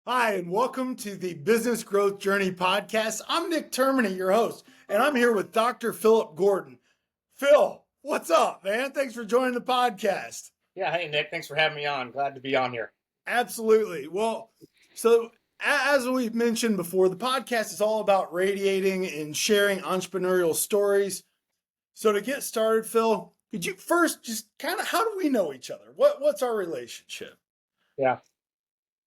Hi, and welcome to the Business Growth Journey podcast. I'm Nick Termini, your host, and I'm here with Dr. Philip Gordon. Phil, what's up, man? Thanks for joining the podcast. Yeah, hey Nick, thanks for having me on. Glad to be on here. Absolutely. Well, so as we've mentioned before, the podcast is all about radiating and sharing entrepreneurial stories. So to get started, Phil, could you first just kind of, how do we know each other? What's our relationship? Yeah.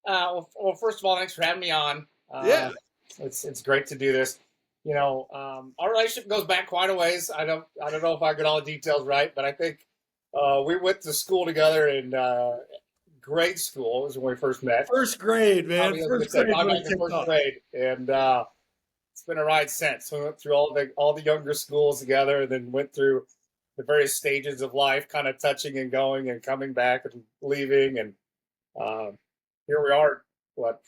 Well, first of all, thanks for having me on. Yeah. It's great to do this. Our relationship goes back quite a ways. I don't know if I get all the details right, but I think we went to school together in grade school is when we first met. First grade, man. Probably, I was gonna First say, grade probably when back it in kicked first off. grade, and it's been a ride since. We went through all the younger schools together, and then went through the various stages of life, kind of touching and going and coming back and leaving, and um, here we are,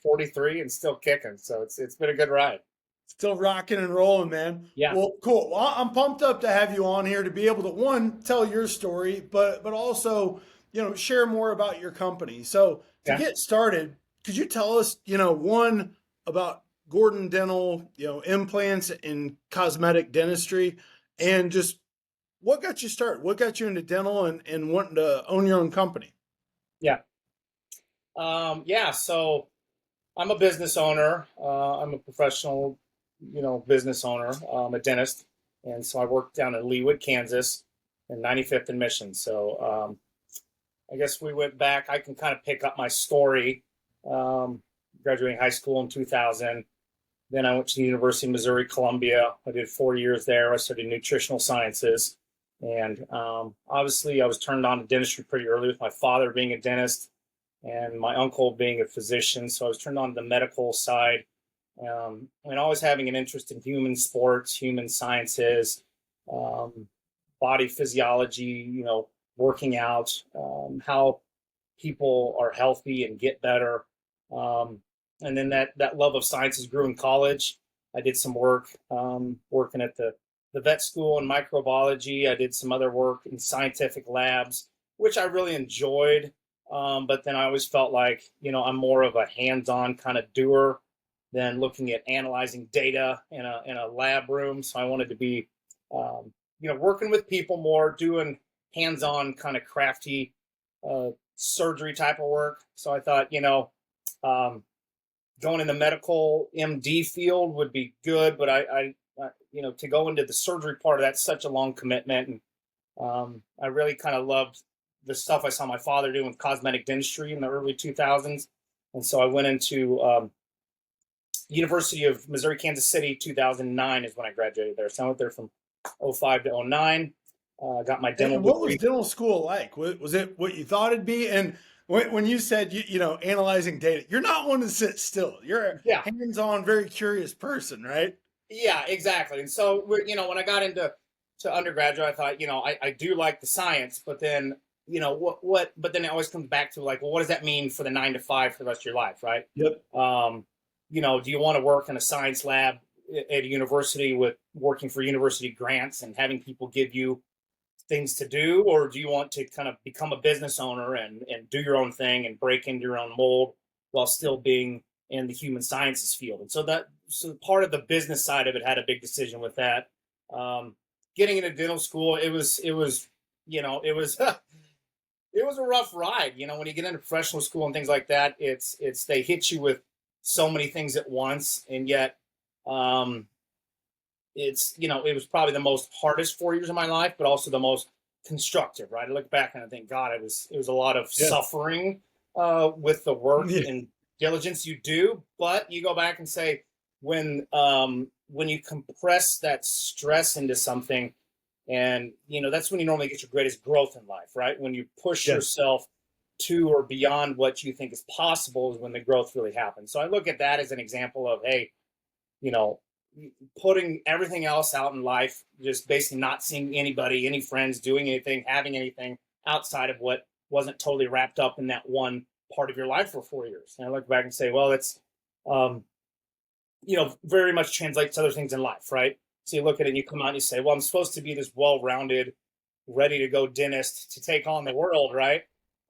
43 and still kicking. So it's been a good ride. Still rocking and rolling, man. Yeah. Well, cool. Well, I'm pumped up to have you on here to be able to one tell your story, but also share more about your company. So to Yeah. get started, could you tell us one about Gordon Dental, implants and cosmetic dentistry, and just what got you started? What got you into dental and wanting to own your own company? Yeah. So I'm a business owner. I'm a professional, business owner. I'm a dentist. And so I work down in Leawood, Kansas, and 95th and Mission. So I guess we went back. I can kind of pick up my story. Graduating high school in 2000. Then I went to the University of Missouri, Columbia. I did 4 years there. I studied nutritional sciences. And obviously, I was turned on to dentistry pretty early with my father being a dentist and my uncle being a physician. So I was turned on to the medical side, and always having an interest in human sports, human sciences, body physiology, working out, how people are healthy and get better. And then that love of sciences grew in college. I did some work working at the vet school in microbiology. I did some other work in scientific labs, which I really enjoyed. But then I always felt like, I'm more of a hands-on kind of doer than looking at analyzing data in a lab room. So I wanted to be, working with people more, doing hands-on kind of crafty surgery type of work. So I thought, um, going in the medical MD field would be good, but I to go into the surgery part of that's such a long commitment. And I really kind of loved the stuff I saw my father do with cosmetic dentistry in the early 2000s. And so I went into University of Missouri, Kansas City, 2009 is when I graduated there. So I went there from 05 to 09. Got my dental And what was degree. dental school like? Was it what you thought it'd be? And when you said, analyzing data, you're not one to sit still. You're a Yeah, hands-on, very curious person, right? yeah, exactly. And so, when I got into undergraduate, I thought, I do like the science, but then, but then it always comes back to like, well, what does that mean for the 9 to 5 for the rest of your life, right? Yep. Do you want to work in a science lab at a university with working for university grants and having people give you things to do, or do you want to kind of become a business owner and do your own thing and break into your own mold while still being in the human sciences field? And so part of the business side of it had a big decision with that. Getting into dental school, it was it was it was a rough ride. When you get into professional school and things like that, it's they hit you with so many things at once, and yet um, it was probably the most hardest 4 years of my life, but also the most constructive. Right, I look back and I think, God, it was a lot of Yeah. suffering with the work Yeah. and diligence you do, but you go back and say when you compress that stress into something, and that's when you normally get your greatest growth in life, right? When you push Yeah. yourself to or beyond what you think is possible is when the growth really happens. So I look at that as an example of, hey, you know, putting everything else out in life, just basically not seeing anybody, any friends, doing anything, having anything outside of what wasn't totally wrapped up in that one part of your life for 4 years. And I look back and say, well, it's, um, very much translates to other things in life, right? So you look at it and you come out and you say, well, I'm supposed to be this well-rounded, ready to go dentist to take on the world, right?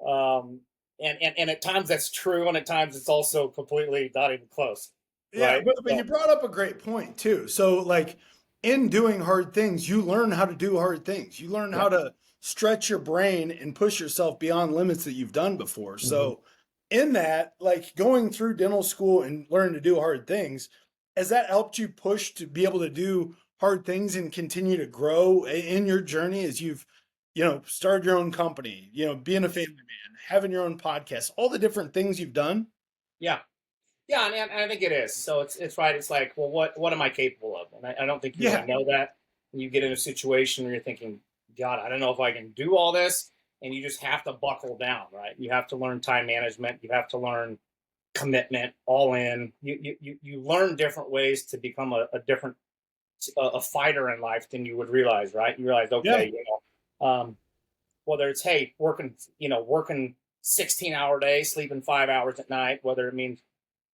Um, and at times that's true, and at times it's also completely not even close, Yeah, right? but So, you brought up a great point too. So like in doing hard things, you learn how to do hard things. You learn yeah. how to stretch your brain and push yourself beyond limits that you've done before. Mhm. So in that, like going through dental school and learning to do hard things, has that helped you push to be able to do hard things and continue to grow in your journey as you've, started your own company, being a family man, having your own podcast, all the different things you've done? Yeah. Yeah, and I think it is. So it's right. It's like, well, what am I capable of? And I don't think you really Yeah. know that. And you get in a situation where you're thinking, God, I don't know if I can do all this, and you just have to buckle down, right? You have to learn time management. You have to learn commitment, all in. You learn different ways to become a different a fighter in life than you would realize, right? You realize, Yeah. okay, whether it's working 16-hour days, sleeping 5 hours at night, whether it means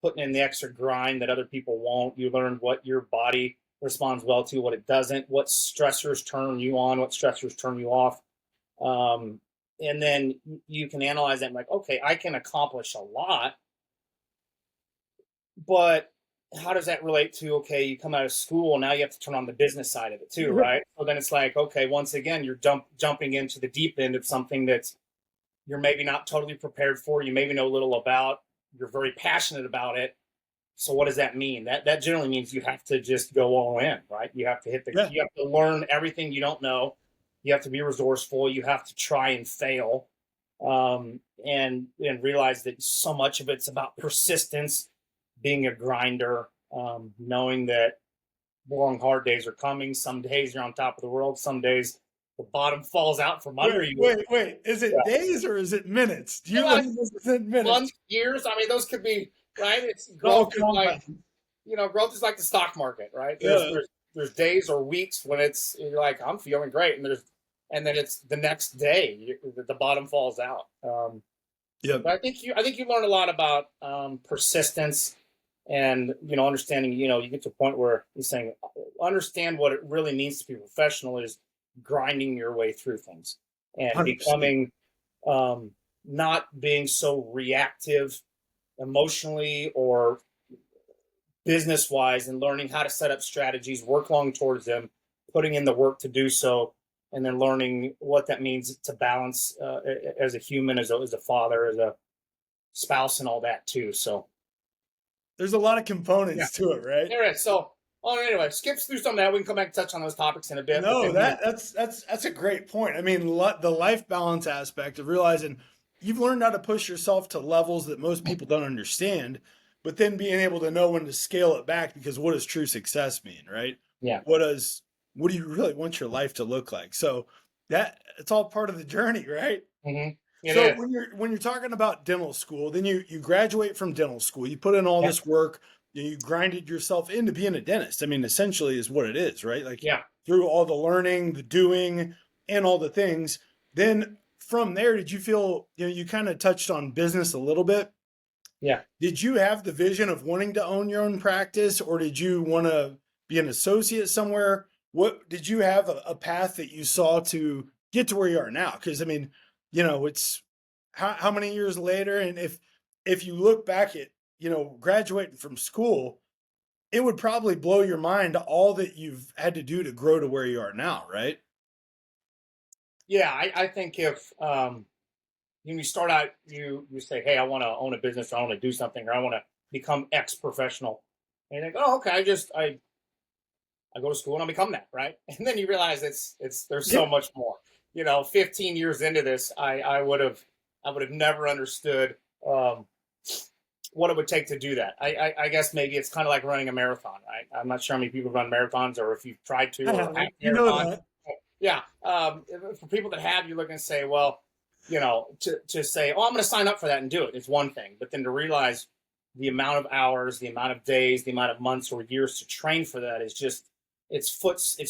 putting in the extra grind that other people won't. You learn what your body responds well to, what it doesn't, what stressors turn you on, what stressors turn you off. And then you can analyze that and like, okay, I can accomplish a lot, but how does that relate to, okay, you come out of school, now you have to turn on the business side of it too, right? So then it's like, okay, once again, you're jumping into the deep end of something that's you're maybe not totally prepared for, you maybe know little about, you're very passionate about it. So what does that mean? That generally means you have to just go all in, right? You have to Yeah. you have to learn everything you don't know. You have to be resourceful. You have to try and fail, and realize that so much of it's about persistence, being a grinder, knowing that long hard days are coming. Some days you're on top of the world. Some days the bottom falls out from under Wait, you. wait, wait. Is it Yeah. days or is it minutes? Do you Yeah, learn this in minutes? months, years. I mean, those could be right. It's It's all growth is like compound. growth is like the stock market, right? Yeah. There's days or weeks when you're like I'm feeling great, and then it's the next day the bottom falls out. Yep. But I think you learn a lot about persistence and understanding. You get to a point where you're saying understand what it really means to be professional is grinding your way through things and 100%. becoming not being so reactive emotionally or business wise and learning how to set up strategies, work long towards them, putting in the work to do so, and then learning what that means to balance as a human, as a father, as a spouse, and all that too. So, There's a lot of yeah, components to it, right? there is. So, anyway, skips through some of that. We can come back and touch on those topics in a bit. But No, then, that's a great point. I mean, the life balance aspect of realizing you've learned how to push yourself to levels that most people don't understand, but then being able to know when to scale it back because what does true success mean, right? yeah, What does what do you really want your life to look like? So that it's all part of the journey, right? mm-hmm. It So is. when you're talking about dental school, then you graduate from dental school, you put in all Yeah, this work, you grinded yourself into being a dentist. I mean, essentially is what it is, right? Like yeah, through all the learning, the doing, and all the things. Then from there, did you feel, you kind of touched on business a little bit. yeah. Did you have the vision of wanting to own your own practice, or did you want to be an associate somewhere? What did you have a path that you saw to get to where you are now? Because I mean, it's how many years later, and if you look back at graduating from school, it would probably blow your mind all that you've had to do to grow to where you are now, right? Yeah, I think if when you start out, you say, "Hey, I want to own a business, or I want to do something, or I want to become X professional," and you think, "Oh, okay, I go to school and I become that, right?" And then you realize it's there's Yeah. so much more. 15 years into this, I would have never understood um, what it would take to do that. I guess maybe it's kind of like running a marathon, right? I'm not sure how many people run marathons or if you've tried to I or half haven't. You know marathon. that. Yeah, for people that have, you're looking to say, well, to say, oh, I'm going to sign up for that and do it. It's one thing, but then to realize the amount of hours, the amount of days, the amount of months or years to train for that is just it's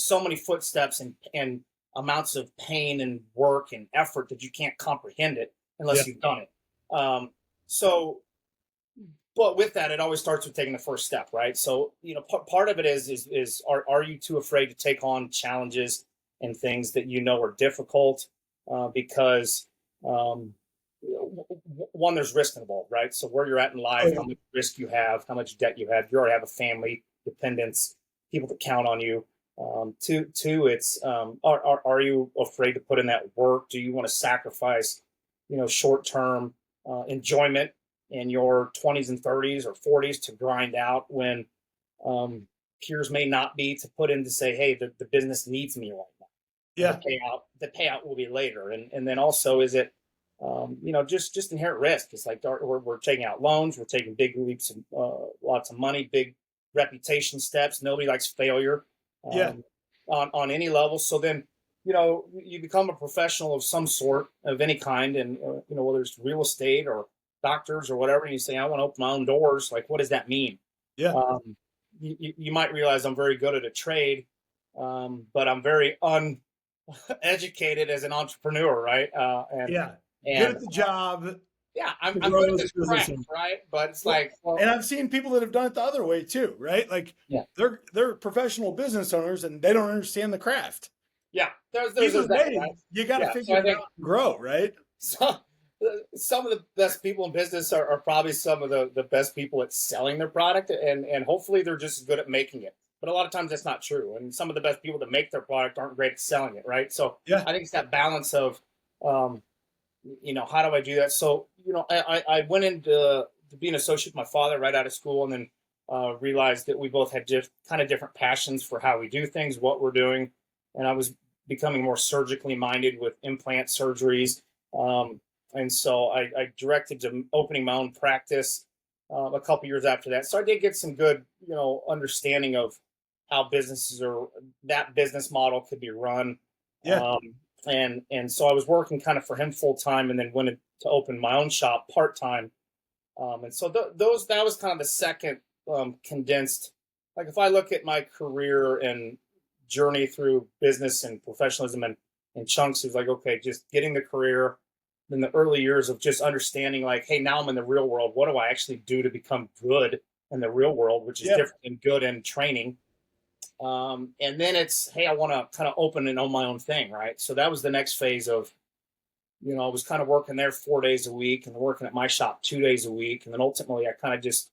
so many footsteps and amounts of pain and work and effort that you can't comprehend it Yeah. unless you've done it. So, but with that, it always starts with taking the first step, right? So, part of it is are you too afraid to take on challenges and things that are difficult because um, one, there's risk involved, right? So where you're at in life, how much risk you have, how much debt you have. You already have a family, dependents, people that count on you. Two, it's are you afraid to put in that work? Do you want to sacrifice, short term enjoyment in your 20s and 30s or 40s to grind out when peers may not be, to put in to say, hey, the business needs me right now. Yeah. The payout will be later. And then also, is it, just inherent risk. It's like we're taking out loans, we're taking big leaps, lots of money, big reputation steps. Nobody likes failure Yeah. on any level. So then, you become a professional of some sort, of any kind, and whether it's real estate or doctors or whatever, and you say, I want to open my own doors. Like, what does that mean? Yeah. You might realize I'm very good at a trade, but I'm very uneducated as an entrepreneur, right? Yeah. And Good at the job. yeah, I'm to good grow at this this business. craft, right? But it's Well, like, And I've seen people that have done it the other way too, right? Like Yeah. they're professional business owners and they don't understand the craft. yeah, there's Either that, way, right? you got to Yeah, so figure I it think out and grow, right? some of the best people in business are probably some of the best people at selling their product, and hopefully they're just as good at making it. But a lot of times that's not true, and some of the best people that make their product aren't great at selling it, right? So Yeah. I think it's that balance of, how do I do that? So I went into to be an associate with my father right out of school, and then realized that we both had kind of different passions for how we do things, what we're doing, and I was becoming more surgically minded with implant surgeries. And so I directed to opening my own practice a couple years after that. So I did get some good, understanding of how that business model could be run. Yeah. And so I was working kind of for him full time, and then went to open my own shop part time. And so that was kind of the second condensed. Like, if I look at my career and journey through business and professionalism and chunks, is like, okay, just getting the career, in the early years of just understanding, like, hey, now I'm in the real world. What do I actually do to become good in the real world, which is different than good in training? And then it's, hey, I want to kind of open and own my own thing, right? So that was the next phase of, I was kind of working there 4 days a week and working at my shop 2 days a week. And then ultimately I kind of just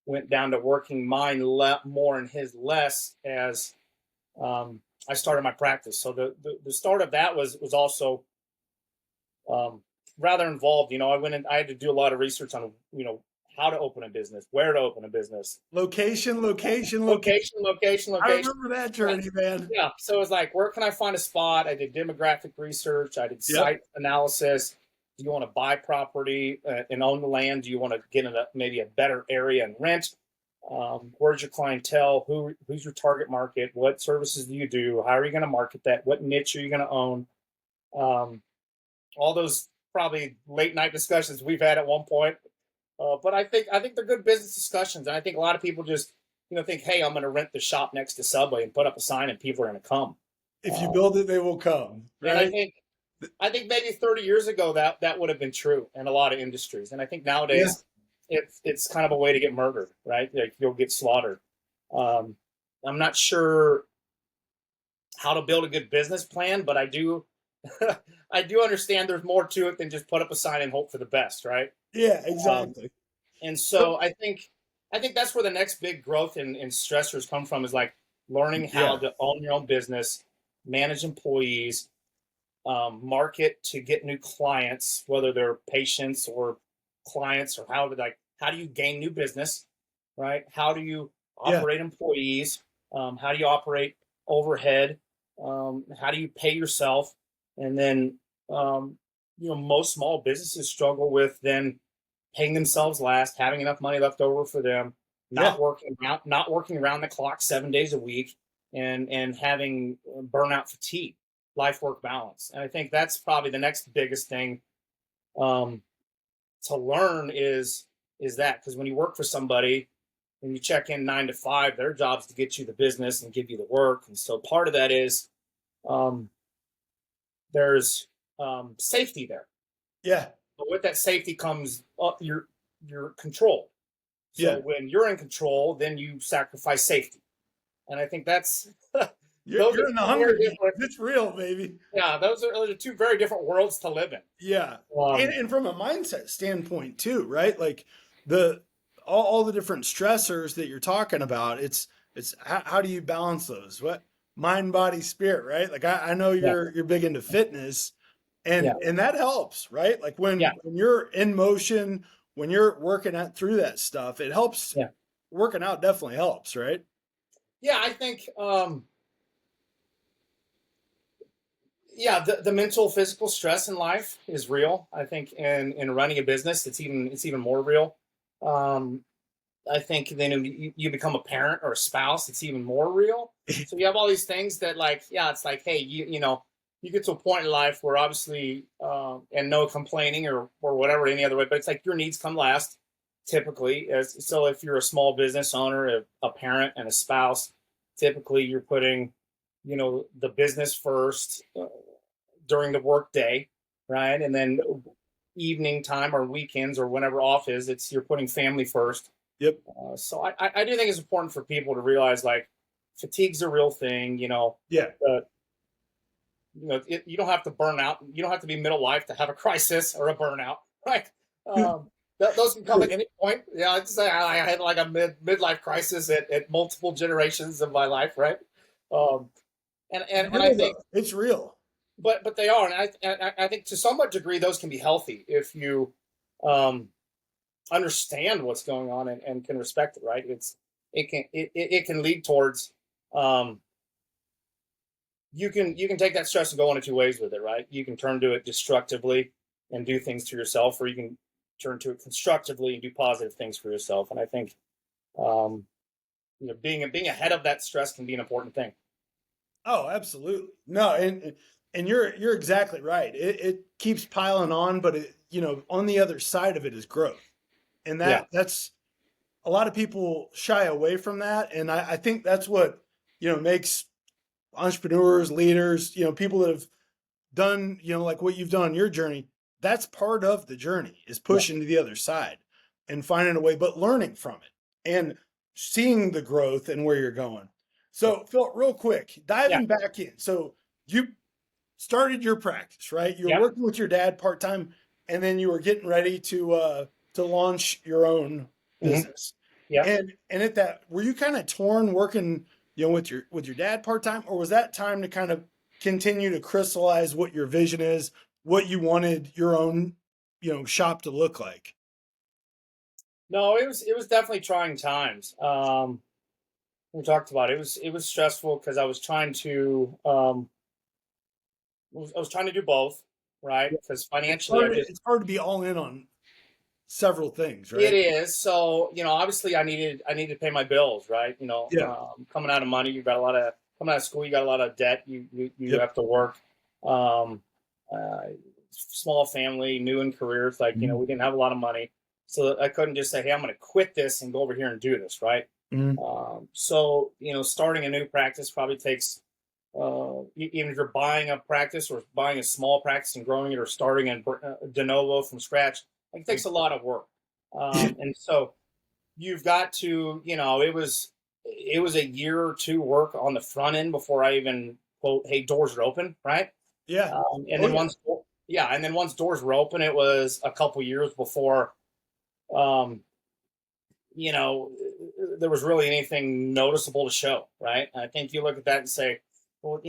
went down to working mine more and his less as I started my practice. So the start of that was also rather involved. I had to do a lot of research on, how to open a business, where to open a business. Location. Location. I remember that journey, man. Yeah. So it was like, where can I find a spot? I did demographic research. I did site analysis. Do you want to buy property and own the land? Do you want to get in maybe a better area and rent? Where's your clientele? Who's your target market? What services do you do? How are you going to market that? What niche are you going to own? All those probably late night discussions we've had at one point. But I think they're good business discussions, and I think a lot of people just think, hey, I'm going to rent the shop next to Subway and put up a sign, and people are going to come. If you build it, they will come. Right? And I think maybe 30 years ago that would have been true in a lot of industries, and I think nowadays it's kind of a way to get murdered, right? Like, you'll get slaughtered. I'm not sure how to build a good business plan, but I do I do understand there's more to it than just put up a sign and hope for the best, right? Yeah, exactly. And so I think that's where the next big growth and stressors come from, is like learning how to own your own business, manage employees, market to get new clients, whether they're patients or clients, or how do you gain new business, right? How do you operate employees? How do you operate overhead? How do you pay yourself? And then, most small businesses struggle with then paying themselves last, having enough money left over for them, not working around the clock 7 days a week, and having burnout fatigue, life work balance. And I think that's probably the next biggest thing to learn is that, because when you work for somebody and you check in 9 to 5, their job is to get you the business and give you the work. And so part of that is there's safety there. Yeah. But with that safety comes your control. So when you're in control, then you sacrifice safety. And I think that's those You're are in the two Hunger very Games. different. It's real, baby. Yeah, those are two very different worlds to live in. Yeah. Um, And from a mindset standpoint too, right? Like the all the different stressors that you're talking about, it's how do you balance those? What mind, body, spirit, right? Like I know yeah, you're big into fitness yeah, and that helps, right? Like yeah, when you're in motion, when you're working out through that stuff, it helps. yeah, Working out definitely helps, right? yeah. I think yeah, the mental physical stress in life is real. I think in running a business, it's even more real. Um, I think then you become a parent or a spouse, it's even more real. So you have all these things that like, yeah, it's like, hey, you know, you get to a point in life where obviously, and no complaining or whatever any other way, but it's like your needs come last typically. As so, if you're a small business owner, a parent, and a spouse, typically you're putting, you know, the business first during the work day, right, and then evening time or weekends or whenever off is, it's you're putting family first. Yep. So I do think it's important for people to realize like fatigue's a real thing. Yeah. You don't have to burn out. You don't have to be middle life to have a crisis or a burnout, right? Those can come at any point. Yeah, I'd say I had like a midlife crisis at multiple generations of my life, right? Um, and I think, It's real. but they are, and I think to somewhat degree those can be healthy if you um, understand what's going on and can respect it, right? It can lead towards um, you can take that stress and go one of two ways with it, right? You can turn to it destructively and do things to yourself, or you can turn to it constructively and do positive things for yourself. And I think um, being ahead of that stress can be an important thing. Oh, absolutely. No, and you're exactly right. It keeps piling on, but on the other side of it is growth. And Yeah, that's a lot of people shy away from that. And I think that's what, makes entrepreneurs, leaders, people that have done, like what you've done on your journey, that's part of the journey is yeah, pushing to the other side and finding a way, but learning from it and seeing the growth and where you're going. yeah, So, Phil, real quick, yeah, diving back in. So, you started your practice, right? You were yeah, working with your dad part time, and then you were getting ready to launch your own mm-hmm, business. yeah. And at that, were you kind of torn working, with your dad part time, or was that time to kind of continue to crystallize what your vision is, what you wanted your own, shop to look like? No, it was definitely trying times. We talked about it. It was stressful because I was trying to I was trying to do both, right? Yeah. Because financially, It's hard to be all in on several things, it right? is. So obviously, I needed to pay my bills, right? Yeah. Coming out of money, you got a lot of coming out of school, you got a lot of debt. You Yep. have to work. Um, uh, Small family, new in careers, like we didn't have a lot of money, so I couldn't just say, hey, I'm going to quit this and go over here and do this, right? Mm-hmm. So starting a new practice probably takes even if you're buying a practice or buying a small practice and growing it or starting a de novo from scratch, like, it takes a lot of work. And so you've got to, it was a year or two work on the front end before I even quote, hey, doors are open, right? Yeah. And Oh, then yeah. once doors were open, it was a couple years before, um, you know, there was really anything noticeable to show, right? I think you look at that and say, well,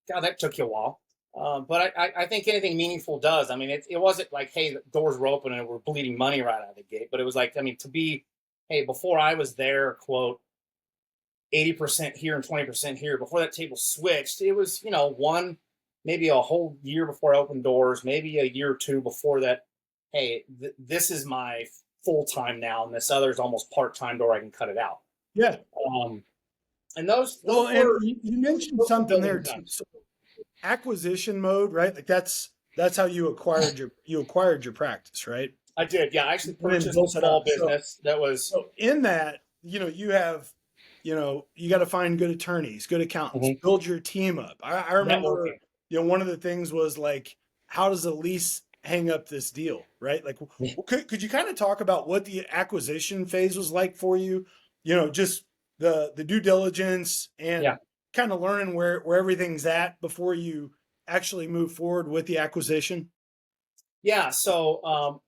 God, that took you a while. But I think anything meaningful does. I mean, it wasn't like, hey, the doors were open and we're bleeding money right out of the gate. But it was like, I mean, to be, hey, before I was there, quote, 80% here and 20% here, before that table switched, it was, maybe a whole year before I opened doors, maybe a year or two before that, hey, this is my full time now, and this other is almost part time, or I can cut it out. Yeah. Um, and those Well, those and were you mentioned those were something there building too. times. So acquisition mode, right? Like that's how you acquired your practice, right? I did, yeah. I actually And then purchased a built it small up. So business that was. so in that, you have, you got to find good attorneys, good accountants, Mhm. build your team up. I remember, Networking. one of the things was like, how does a lease hang up this deal, right? Like, could you kind of talk about what the acquisition phase was like for you? Just the due diligence and Yeah. kind of learning where everything's at before you actually move forward with the acquisition? Yeah. So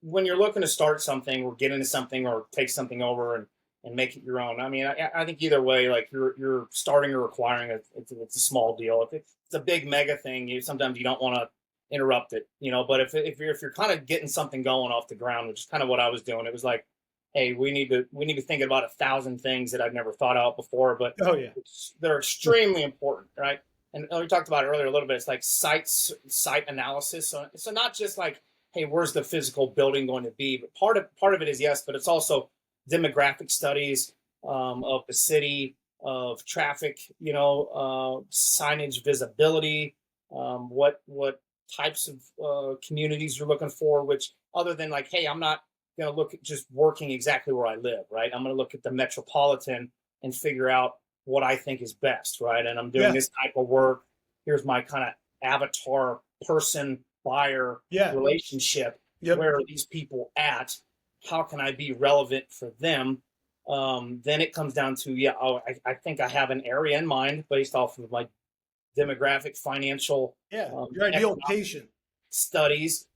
when you're looking to start something or get into something or take something over and make it your own, I mean, I think either way, like you're starting or acquiring it's a small deal. If it's a big mega thing, sometimes you don't want to interrupt it, but if you're kind of getting something going off the ground, which is kind of what I was doing, it was like, hey, we need to think about 1,000 things that I've never thought out before, but Oh yeah. they're extremely important, right? And we talked about it earlier a little bit. It's like site analysis. So not just like, hey, where's the physical building going to be? But part of it is yes, but it's also demographic studies of the city, of traffic, signage visibility, what types of communities you're looking for. Which other than like, hey, I'm not going to look at just working exactly where I live, right? I'm going to look at the metropolitan and figure out what I think is best, right? And I'm doing Yeah. this type of work. Here's my kind of avatar person buyer Yeah. relationship. Yep. Where are these people at? How can I be relevant for them? Then it comes down to, I think I have an area in mind based off of my demographic, financial, Yeah. Your ideal patient. studies.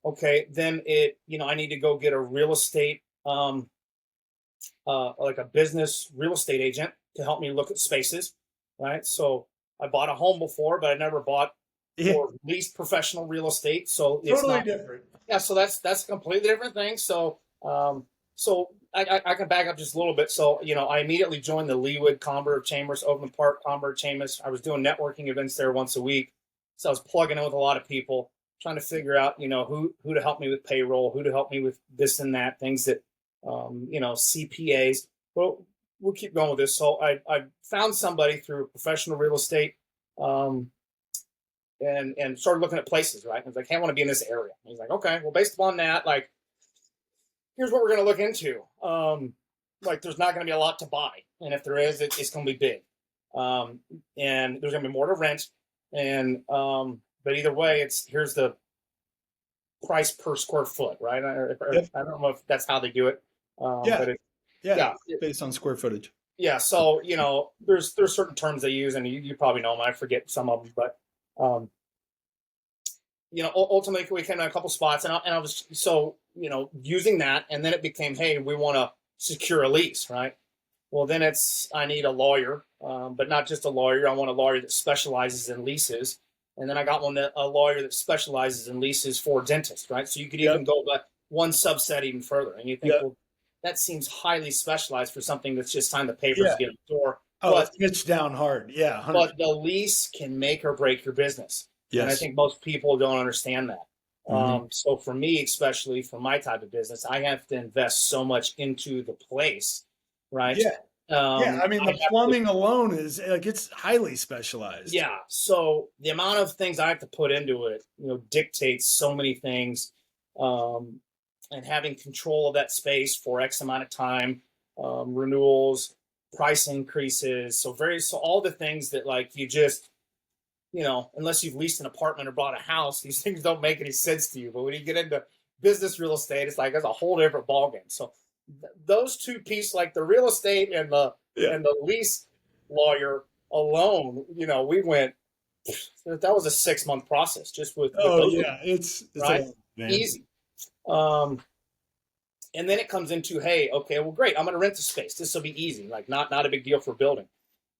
Okay, then I need to go get a real estate, like a business real estate agent to help me look at spaces, right? So I bought a home before, but I never bought Yeah. or leased professional real estate. So it's Totally not, different. yeah. So that's a completely different thing. So I can back up just a little bit. So I immediately joined the Leawood Converse Chambers, Overland Park Converse Chambers. I was doing networking events there once a week, so I was plugging in with a lot of people, trying to figure out who to help me with payroll, who to help me with this and that, things that CPAs. Well, we'll keep going with this. So I found somebody through professional real estate. And started looking at places, right? I was like, hey, I want to be in this area. And he's like, okay, well, based upon that, like, here's what we're going to look into. Like, there's not going to be a lot to buy. And if there is, it's going to be big. And there's going to be more to rent. And, but either way, here's the price per square foot, right? Yep. I don't know if that's how they do it. Yeah. But Yeah. Based on square footage. yeah. So, there's certain terms they use, and you probably know them. I forget some of them, but, ultimately we came to a couple spots, and I was using that, and then it became, hey, we want to secure a lease, right? Well, then I need a lawyer, but not just a lawyer. I want a lawyer that specializes in leases, and then I got a lawyer that specializes in leases for dentists, right? So you could even go one subset even further, and you think, well, that seems highly specialized for something that's just signed the papers to get in the door. Oh, but it's niched down hard. Yeah. 100%. But the lease can make or break your business. Yes. And I think most people don't understand that. Mm-hmm. So for me, especially for my type of business, I have to invest so much into the place, right? Yeah. I mean, the plumbing alone is like, it's highly specialized. Yeah. So the amount of things I have to put into it, dictates so many things. And having control of that space for X amount of time, renewals, price increases. So all the things that like you just, unless you've leased an apartment or bought a house, these things don't make any sense to you. But when you get into business real estate, it's like it's a whole different ballgame. So those two pieces, like the real estate and the lease lawyer alone, we went. That was a 6-month process just with those. Yeah, it's right, easy. And then it comes into, hey, okay, well, great, I'm going to rent the space. This will be easy, like not a big deal for building.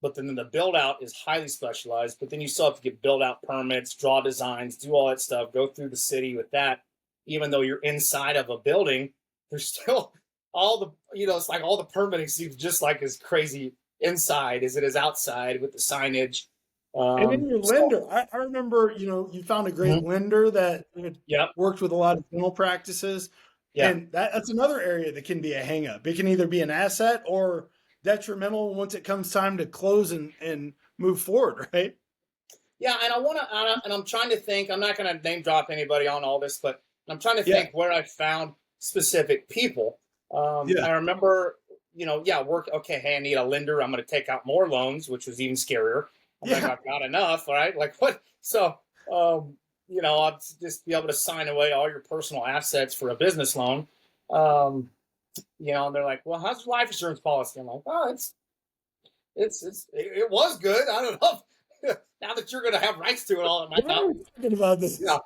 But then the build out is highly specialized. But then you still have to get build out permits, draw designs, do all that stuff, go through the city with that. Even though you're inside of a building, there's still all the, it's like all the permitting seems just like as crazy inside as it is outside with the signage. And then your lender, I remember, you found a great lender that worked with a lot of dental practices. Yeah. And that's another area that can be a hang up. It can either be an asset or detrimental once it comes time to close and move forward, right? Yeah, and I'm trying to think, I'm not going to name drop anybody on all this, but I'm trying to think where I found specific people. I remember, okay, hey, I need a lender. I'm going to take out more loans, which was even scarier. I'm like, I've got enough, right? Like what? So, I'll just be able to sign away all your personal assets for a business loan. And they're like, well, how's your life insurance policy? I'm like, oh, It was good. I don't know. Now that you're going to have rights to it all, it might Why not. are we talking about this? Yeah.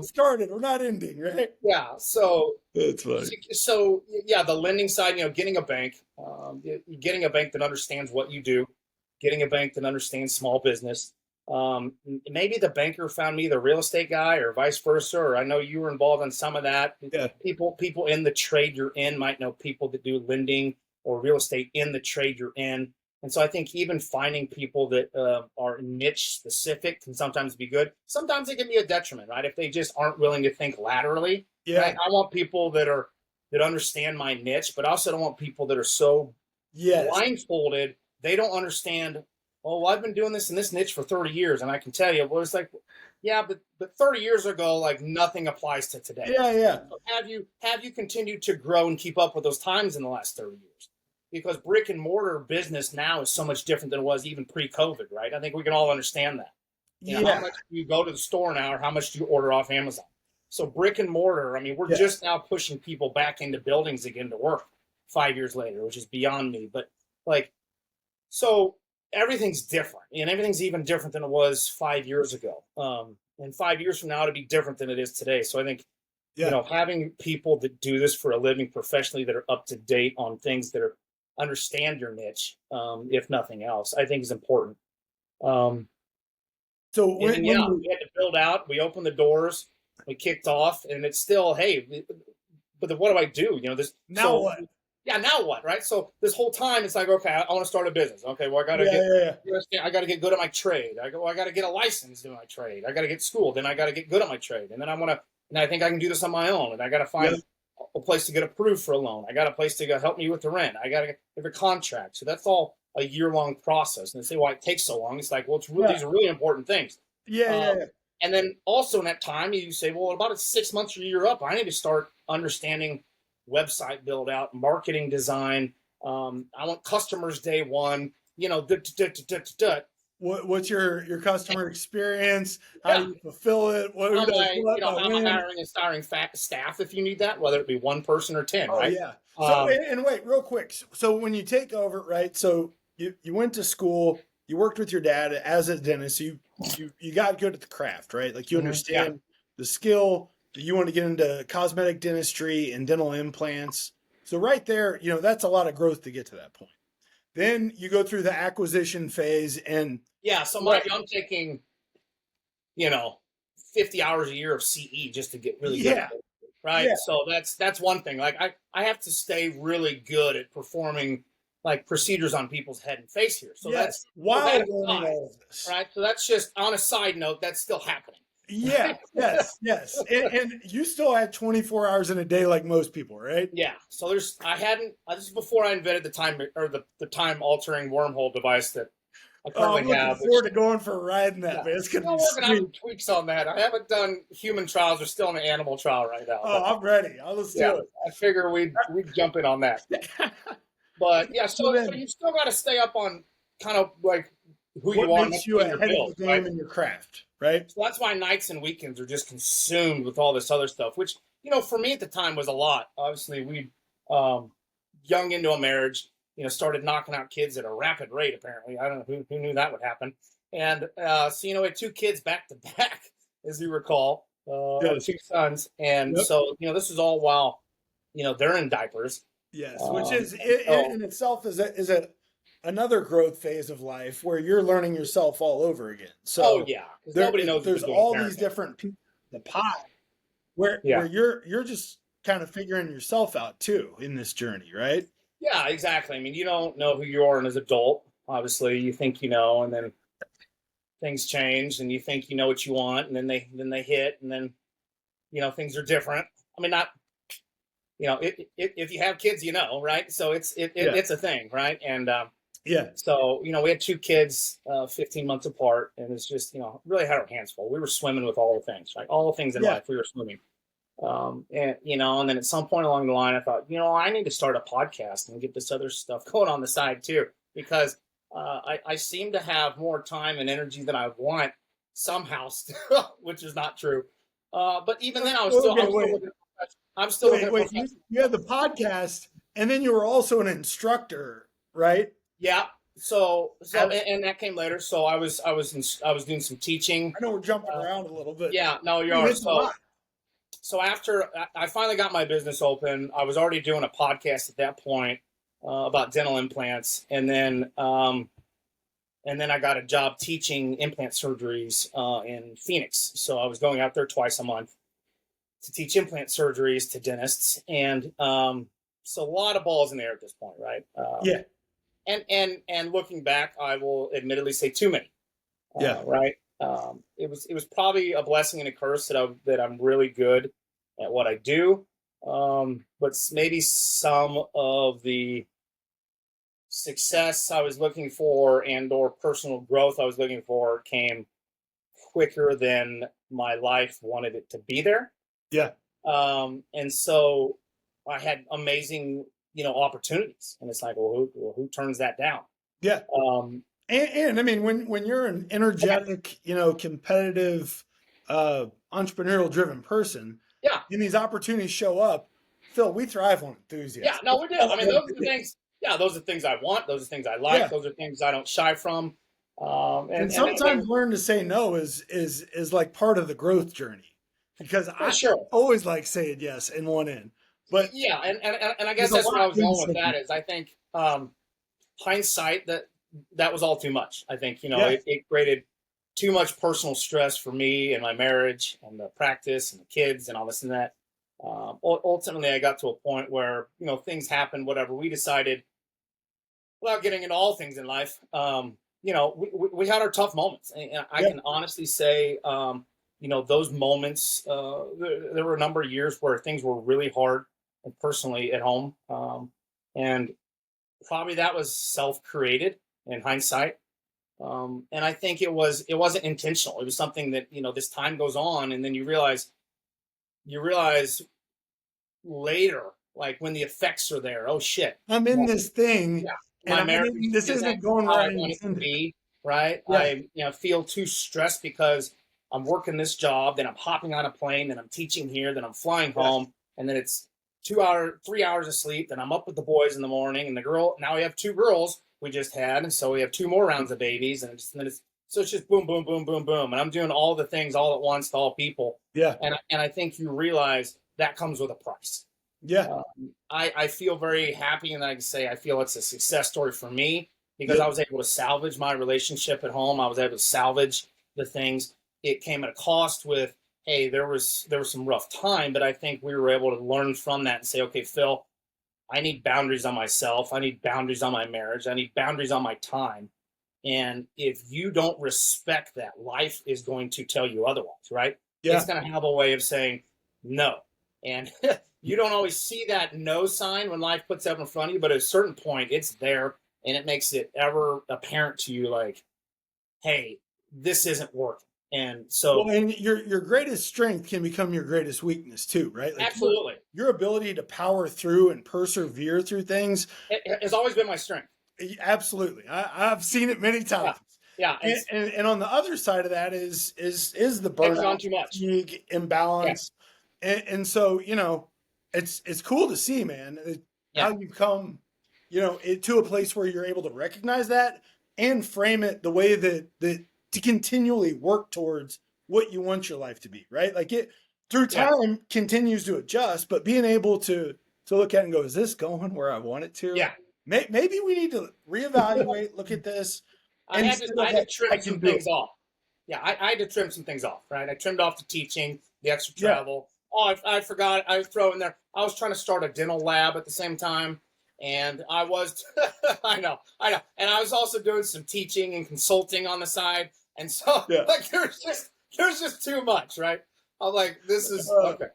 Started, we're not ending, right? Yeah. So That's funny. So yeah, the lending side, getting a bank, getting a bank that understands what you do, getting a bank that understands small business. Maybe the banker found me the real estate guy, or vice versa. Or I know you were involved in some of that. Yeah. People in the trade you're in might know people that do lending or real estate in the trade you're in. And so I think even finding people that are niche specific can sometimes be good. Sometimes it can be a detriment, right? If they just aren't willing to think laterally. Yeah. Right? I want people that understand my niche, but I also don't want people that are so blindfolded they don't understand. Oh, well, I've been doing this in this niche for 30 years, and I can tell you, well, it's like, yeah, but 30 years ago, like nothing applies to today. Yeah. So have you continued to grow and keep up with those times in the last 30 years? Because brick and mortar business now is so much different than it was even pre-COVID, right? I think we can all understand that. How much do you go to the store now, or how much do you order off Amazon? So brick and mortar, I mean, we're just now pushing people back into buildings again to work 5 years later, which is beyond me. But so everything's different, and everything's even different than it was 5 years ago. And 5 years from now, it'll be different than it is today. So I think, having people that do this for a living professionally, that are up to date on things, that understand your niche, if nothing else, I think is important. So we had to build out. We opened the doors. We kicked off, and it's still, hey, but what do I do? This what? Yeah, now what, right? So this whole time, it's like, okay, I want to start a business. Okay, well, I got to I got to get good at my trade. I got to get a license in my trade. I got to get schooled. Then I got to get good at my trade. And then and I think I can do this on my own. And I got to find a place to get approved for a loan. I got a place to help me with the rent. I got to get a contract. So that's all a year-long process. And they say, why it takes so long? It's like, well, these are really important things. And then also in that time, you say, well, about 6 months or a year up, I need to start understanding website build out, marketing design. I want customers day one. What's your customer experience? How do you fulfill it? How am I hiring and starting staff if you need that, whether it be one person or 10, right? Yeah. So and wait, real quick. So when you take over, right? So you went to school, you worked with your dad as a dentist. So you got good at the craft, right? Like you understand the skill. You want to get into cosmetic dentistry and dental implants. So right there, that's a lot of growth to get to that point. Then you go through the acquisition phase and so I'm taking, 50 hours a year of CE just to get really good at it, right? Yeah. So that's one thing. Like I have to stay really good at performing like procedures on people's head and face here. So that's wild, right? So that's just on a side note, that's still happening. Yeah. Yes. And you still had 24 hours in a day like most people, right? Yeah. So this is before I invented the time altering wormhole device that I currently have. I'm looking forward to going for a ride in that, man. It's going to be working on tweaks on that. I haven't done human trials. We're still in an animal trial right now. Oh, I'm ready. Let's do it. I figure we'd jump in on that. But so you still got to stay up on kind of like who you are. What makes you ahead of the game in your craft, right? So that's why nights and weekends are just consumed with all this other stuff, which, for me at the time was a lot. Obviously, we, young into a marriage, started knocking out kids at a rapid rate, apparently. I don't know who knew that would happen. And so, we had 2 kids back to back, as you recall, 2 sons. And so, this is all while, they're in diapers. Yes, which is in itself is another growth phase of life where you're learning yourself all over again. So nobody knows. There's all these different pieces of the pie where you're just kind of figuring yourself out too in this journey, right? Yeah, exactly. I mean, you don't know who you are as an adult. Obviously, you think you know, and then things change, and you think you know what you want, and then they hit, and then things are different. I mean, not. If you have kids, right? So it's a thing, right? And so we had 2 kids, 15 months apart, and it's just really had our hands full. We were swimming with all the things, right? All the things in life, we were swimming. And then at some point along the line, I thought, I need to start a podcast and get this other stuff going on the side too, because I seem to have more time and energy than I want somehow, still, which is not true. But even then, I'm still you had the podcast, and then you were also an instructor, right? Yeah. And that came later. So I was doing some teaching. I know we're jumping around a little bit. Yeah, no, you You are. hit the lot. So after I finally got my business open, I was already doing a podcast at that point about dental implants, and then I got a job teaching implant surgeries in Phoenix. So I was going out there twice a month to teach implant surgeries to dentists, and so a lot of balls in the air at this point, right? Yeah. And looking back, I will admittedly say too many. Yeah. Right. It was probably a blessing and a curse that I'm really good at what I do. But maybe some of the success I was looking for and or personal growth I was looking for came quicker than my life wanted it to be there. Yeah. And so I had amazing, opportunities, and it's like, well, who turns that down? Yeah. Um, And I mean, when you're an energetic, competitive, entrepreneurial driven person, yeah, and these opportunities show up, Phil, we thrive on yeah, enthusiasm. no, we do. I mean, those are the things. Yeah, those are things I want. Those are things I like. Yeah. Those are things I don't shy from. And sometimes learn to say no is like part of the growth journey, because for I sure. always like saying yes in one end, but Yeah, and I guess there's a that's where I lot was in going with saying that. no. Is I think hindsight that was all too much. I think Yeah. it created too much personal stress for me and my marriage and the practice and the kids and all this and that. Ultimately, I got to a point where things happened. Whatever we decided, without getting into all things in life, we had our tough moments. And I Yeah. can honestly say, those moments. There were a number of years where things were really hard, and personally at home, and probably that was self-created in hindsight. And I think it wasn't intentional. It was something that this time goes on, and then you realize later, like when the effects are there. Oh shit! I'm in this thing, Yeah, and my marriage this isn't isn't going how where I I want it to intended. be. Right? Yeah. I feel too stressed because I'm working this job, then I'm hopping on a plane, then I'm teaching here, then I'm flying Yes. home, and then it's 2 hours, 3 hours of sleep. Then I'm up with the boys in the morning, and the girl. Now we have two girls we just had, and so we have two more rounds of babies, so it's just boom, boom, boom, boom, boom, and I'm doing all the things all at once to all people, Yeah. and I think you realize that comes with a price. Yeah. I feel very happy, and I can say I feel it's a success story for me because Yep. I was able to salvage my relationship at home. I was able to salvage the things. It came at a cost with, hey, there was some rough time, but I think we were able to learn from that and say, okay, Phil, I need boundaries on myself. I need boundaries on my marriage. I need boundaries on my time. And if you don't respect that, life is going to tell you otherwise, right? Yeah. It's going to have a way of saying no. And you don't always see that no sign when life puts up in front of you, but at a certain point, it's there, and it makes it ever apparent to you, like, hey, this isn't working. And so, Well, and your greatest strength can become your greatest weakness too, right? Like absolutely, your ability to power through and persevere through things. it has always been my strength. Absolutely. I've seen it many times. Yeah, And on the other side of that is the taking on burnout, too much. fatigue, imbalance. And so, it's cool to see, man, how you come, to a place where you're able to recognize that and frame it the way that to continually work towards what you want your life to be, right? Like it through time continues to adjust, but being able to look at it and go, is this going where I want it to? Yeah. Maybe we need to reevaluate, look at this. I had to trim I some can do things it. off. Yeah, I had to trim some things off, right? I trimmed off the teaching, the extra Yeah. travel. Oh, I forgot. I throw in there. I was trying to start a dental lab at the same time, and I was, I know. And I was also doing some teaching and consulting on the side, and so Yeah. like there's just too much, right? I'm like, this is okay.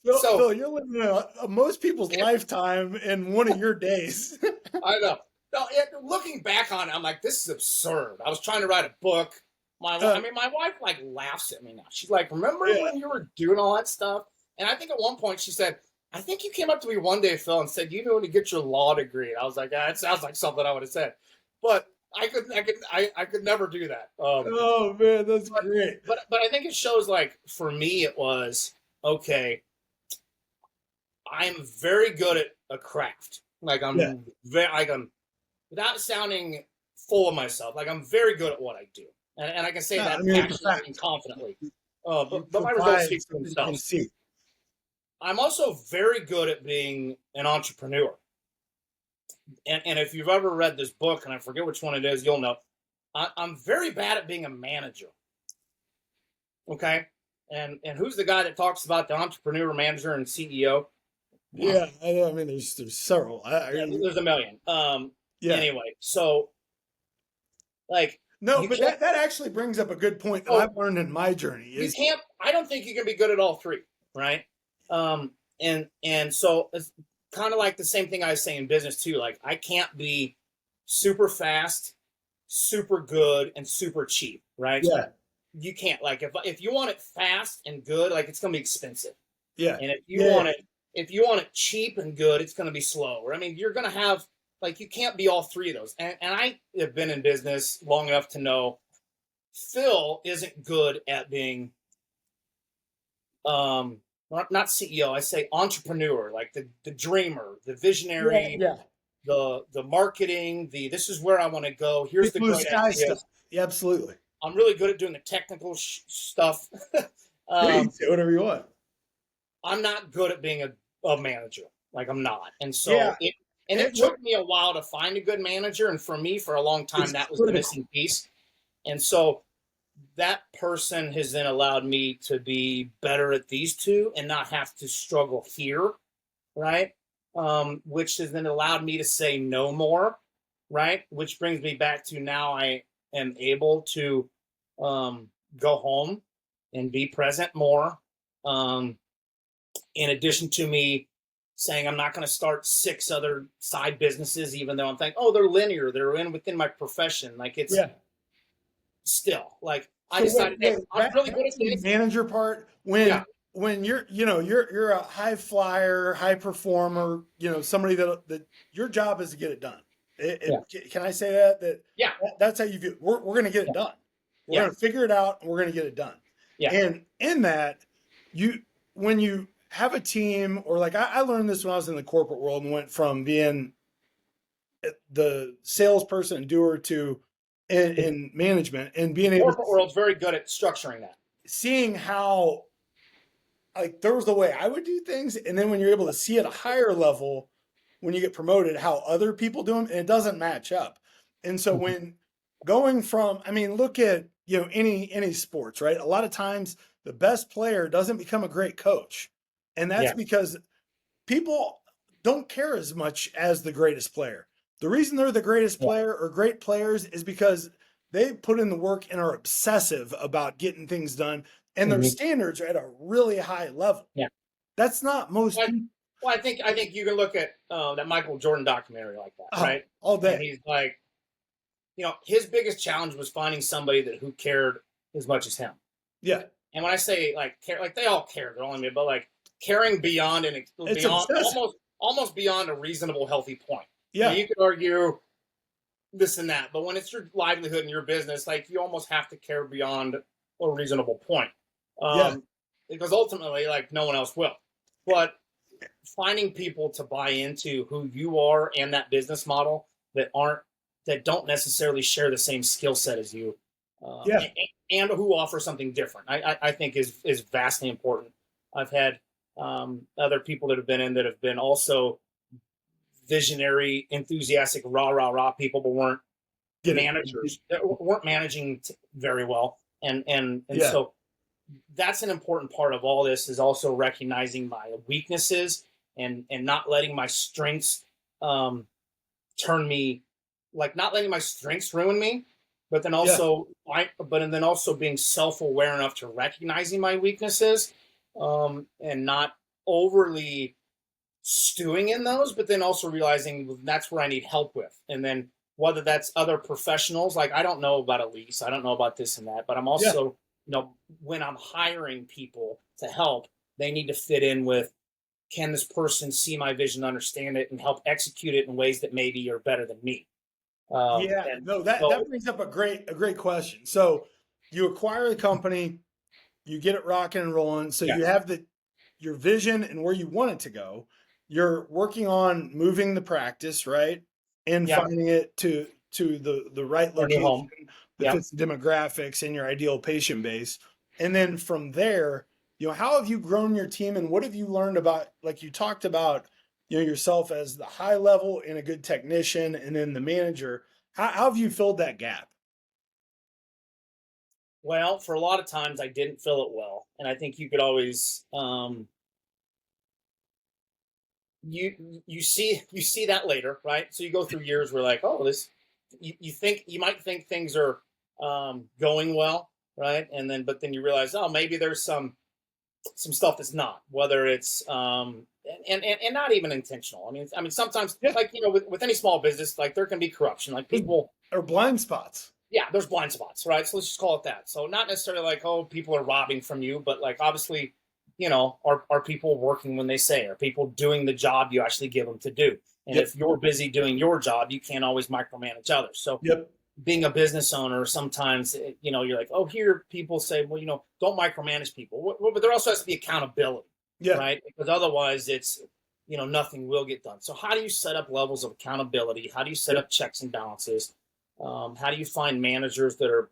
Phil, you're living most people's lifetime in one of your days. I know. No, looking back on it, I'm like, this is absurd. I was trying to write a book. My wife like laughs at me now. She's like, remember when you were doing all that stuff? And I think at one point she said, I think you came up to me one day, Phil, and said, you know, to get your law degree. And I was like, it sounds like something I would have said. But I could never do that. Oh man, that's great. But I think it shows, like, for me, it was, okay, I'm very good at a craft. Like I'm without sounding full of myself. Like I'm very good at what I do, and I can say Yeah, that I mean, it's a passionately and fact. confidently. You But my results provide speak for something you can themselves. see. I'm also very good at being an entrepreneur. And if you've ever read this book, and I forget which one it is, you'll know. I'm very bad at being a manager. Okay. And who's the guy that talks about the entrepreneur, manager, and CEO? Yeah, I know. I mean, there's several. Yeah, there's a million. Yeah. Anyway, so like No, you but can't. that actually brings up a good point that Oh, I've learned in my journey you is can't. I don't think you can be good at all three, right? And so it's kind of like the same thing I say in business too. Like I can't be super fast, super good, and super cheap, right? yeah, You can't. Like if you want it fast and good, like it's gonna be expensive. yeah, And yeah, if you want it cheap and good, it's gonna be slow. I mean, you're gonna have like you can't be all three of those. And I have been in business long enough to know Phil isn't good at being not CEO, I say entrepreneur, like the dreamer, the yeah, visionary, yeah. the marketing, the this is where I want to go. Here's Big the blue great sky stuff. ideas. Yeah, absolutely. I'm really good at doing the technical stuff. Great. Say whatever you want. I'm not good at being a manager. Like I'm not. And Yeah. so it What took me a while to find a good manager. And for me, for a long time, is that was the critical? missing piece. And so that person has then allowed me to be better at these two and not have to struggle here, right? Which has then allowed me to say no more, right? Which brings me back to now I am able to go home and be present more. In addition to me saying I'm not going to start 6 other side businesses, even though I'm thinking, oh, they're linear, they're within my profession. Like it's Yeah. still like I So decided, hey, I'm really back good at to the this. manager part. Yeah, When you're a high flyer, high performer, somebody that your job is to get it done. yeah, Can I say that yeah, that's how you view it? We're going to get it yeah, done. We're yeah, going to figure it out, and we're going to get it done. yeah. And in that, when you have a team, or like I learned this when I was in the corporate world and went from being the salesperson and doer to in management, and being able to Corporate world's very good at structuring that. seeing how, like, there was the way I would do things, and then when you're able to see at a higher level when you get promoted how other people do them, and it doesn't match up. And so Mhm. when going from, I mean, look at any sports, right? A lot of times the best player doesn't become a great coach, and that's Yeah, because people don't care as much as the greatest player. The reason they're the greatest yeah, player or great players is because they put in the work and are obsessive about getting things done, and their hmm, standards are at a really high level. yeah. That's not most Well, people. I think you can look at that Michael Jordan documentary like that, Oh, right? all And day. he's like, his biggest challenge was finding somebody that who cared as much as him. Yeah. And when I say like care, like they all care, they're only me, but like caring beyond and It's beyond obsessive. almost beyond a reasonable, healthy point. Yeah. You could argue this and that, but when it's your livelihood and your business, like you almost have to care beyond a reasonable point, Yeah. because ultimately, like no one else will. But finding people to buy into who you are and that business model that don't necessarily share the same skill set as you, Yeah. and who offer something different, I think is vastly important. I've had other people that have been in that have been also visionary, enthusiastic, rah rah rah people, but weren't Get it. managers, that weren't managing very well, and Yeah. so that's an important part of all this is also recognizing my weaknesses and not letting my strengths um, turn me like not letting my strengths ruin me, but then Yeah. also being self-aware enough to recognizing my weaknesses, and not overly stewing in those, but then also realizing that's where I need help with. And then whether that's other professionals, like I don't know about Elise, I don't know about this and that, but I'm Yeah. also, when I'm hiring people to help, they need to fit in with, can this person see my vision, understand it, and help execute it in ways that maybe are better than me? Yeah. And No, that so, brings up a great question. So you acquire the company, you get it rocking and rolling. So yeah, you have your vision and where you want it to go. You're working on moving the practice, right? And yeah, finding it to to the right Or new location home. that Yep. fits the demographics and your ideal patient base. And then from there, how have you grown your team and what have you learned about, like you talked about, yourself as the high level and a good technician and then the manager. How have you filled that gap? Well, for a lot of times I didn't fill it well, and I think you could always you see that later, right? So you go through years where like, oh, this you might think things are going well, right? And then but then you realize, oh, maybe there's some stuff that's not, whether it's and not even intentional. I mean sometimes Yeah. like with any small business, like there can be corruption, like people. Or blind spots. Yeah, there's blind spots, right? So let's just call it that. So not necessarily like, oh, people are robbing from you, but like obviously, are people working when they say? Are people doing the job you actually give them to do? And Yep. if you're busy doing your job, you can't always micromanage others. So Yep. being a business owner, sometimes you're like, oh, here people say, well, don't micromanage people, but there also has to be accountability, Yeah. right? Because otherwise, it's nothing will get done. So how do you set up levels of accountability? How do you set up checks and balances? How do you find managers that are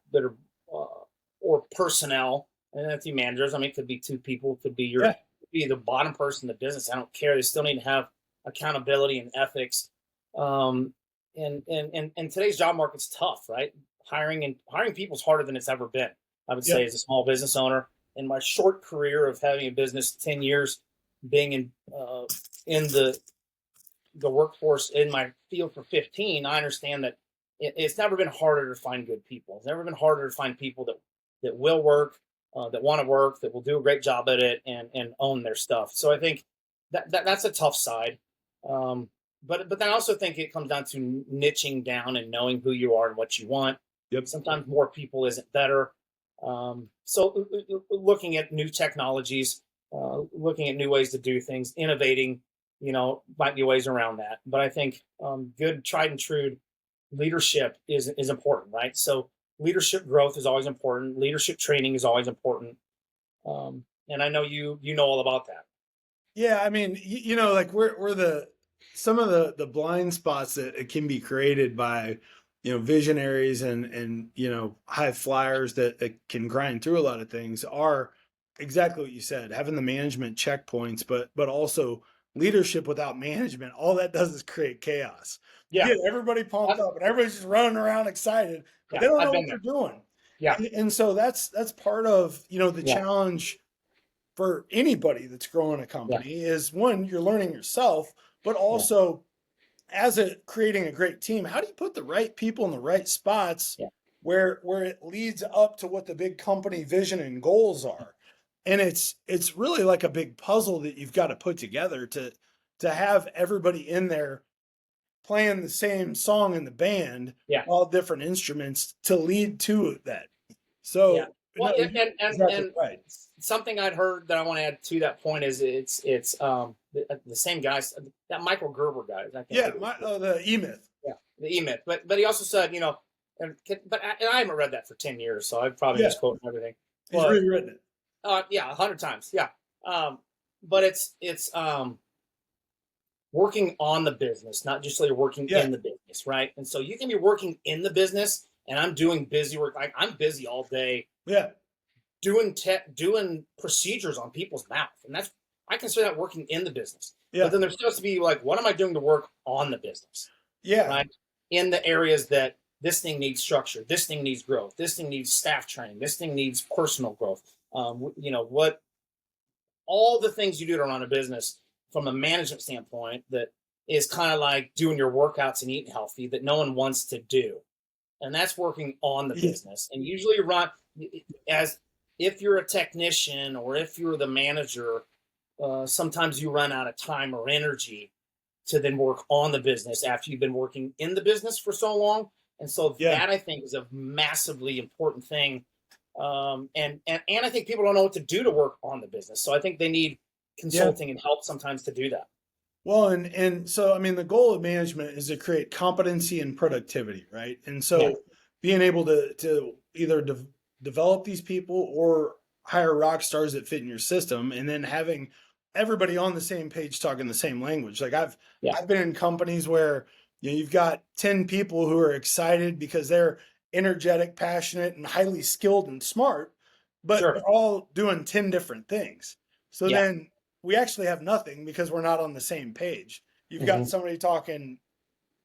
or personnel? And if you managers, I mean, it could be two people, it could be Yeah. be the bottom person in the business. I don't care. They still need to have accountability and ethics. And today's job market's tough, right? Hiring people is harder than it's ever been. I would say, Yeah. as a small business owner, in my short career of having a business, 10 years, being in the workforce in my field for 15, I understand that it's never been harder to find good people. It's never been harder to find people that will work, that want to work, that will do a great job at it, and own their stuff. So I think that's a tough side. But then I also think it comes down to niching down and knowing who you are and what you want. Yep. Sometimes more people isn't better. So looking at new technologies, looking at new ways to do things, innovating, might be ways around that. But I think good, tried and true leadership is important, right? So leadership growth is always important. Leadership training is always important. And I know you know all about that. Yeah, I mean, like we're the some of the blind spots that it can be created by, visionaries and high flyers that can grind through a lot of things are exactly what you said, having the management checkpoints, but also leadership without management. All that does is create chaos. You Yeah, get everybody pumped up and everybody's just running around excited, but yeah, they don't know I've what been they're there. doing. Yeah, And so that's part of, the yeah, challenge for anybody that's growing a yeah, company is one, you're learning yourself, but yeah, also as a creating a great team, how do you put the right people in the right spots yeah, where it leads up to what the big company vision and goals are? And it's really like a big puzzle that you've got to put together to have everybody in there playing the same song in the band, yeah, all different instruments to lead to that. yeah. So Well, no, and you're and and, exactly and right. something I'd heard that I want to add to that point is it's the same guys, that Michael Gerber guy. I can't Yeah, think of his name. the E-Myth. Yeah, the E Myth. But he also said, and I haven't read that for 10 years, so I've probably Yeah, misquoted everything. he's But rewritten it. yeah, 100 times. Yeah. But it's working on the business, not just like working Yeah, in the business, right? And so you can be working in the business, and I'm doing busy work. Like I'm busy all day yeah, doing procedures on people's mouth, and I consider that working in the business. But yeah, then there's supposed to be like, what am I doing to work on the business, yeah, right? In the areas that this thing needs structure, this thing needs growth, this thing needs staff training, this thing needs personal growth. What all the things you do to run a business from a management standpoint that is kind of like doing your workouts and eating healthy that no one wants to do. And that's working on the yeah, business. And usually run as if you're a technician or if you're the manager, sometimes you run out of time or energy to then work on the business after you've been working in the business for so long. And so yeah, that I think is a massively important thing. And I think people don't know what to do to work on the business. So I think they need yeah. consulting and help sometimes to do that. Well, and so I mean, the goal of management is to create competency and productivity, right? And Yeah. so being able to either develop these people or hire rock stars that fit in your system, and then having everybody on the same page talking the same language. Like Yeah. I've been in companies where You've got 10 people who are excited because they're energetic, passionate, and highly skilled and smart, but Sure. they're all doing 10 different things. So Yeah. then we actually have nothing because we're not on the same page. You've got Hmm. somebody talking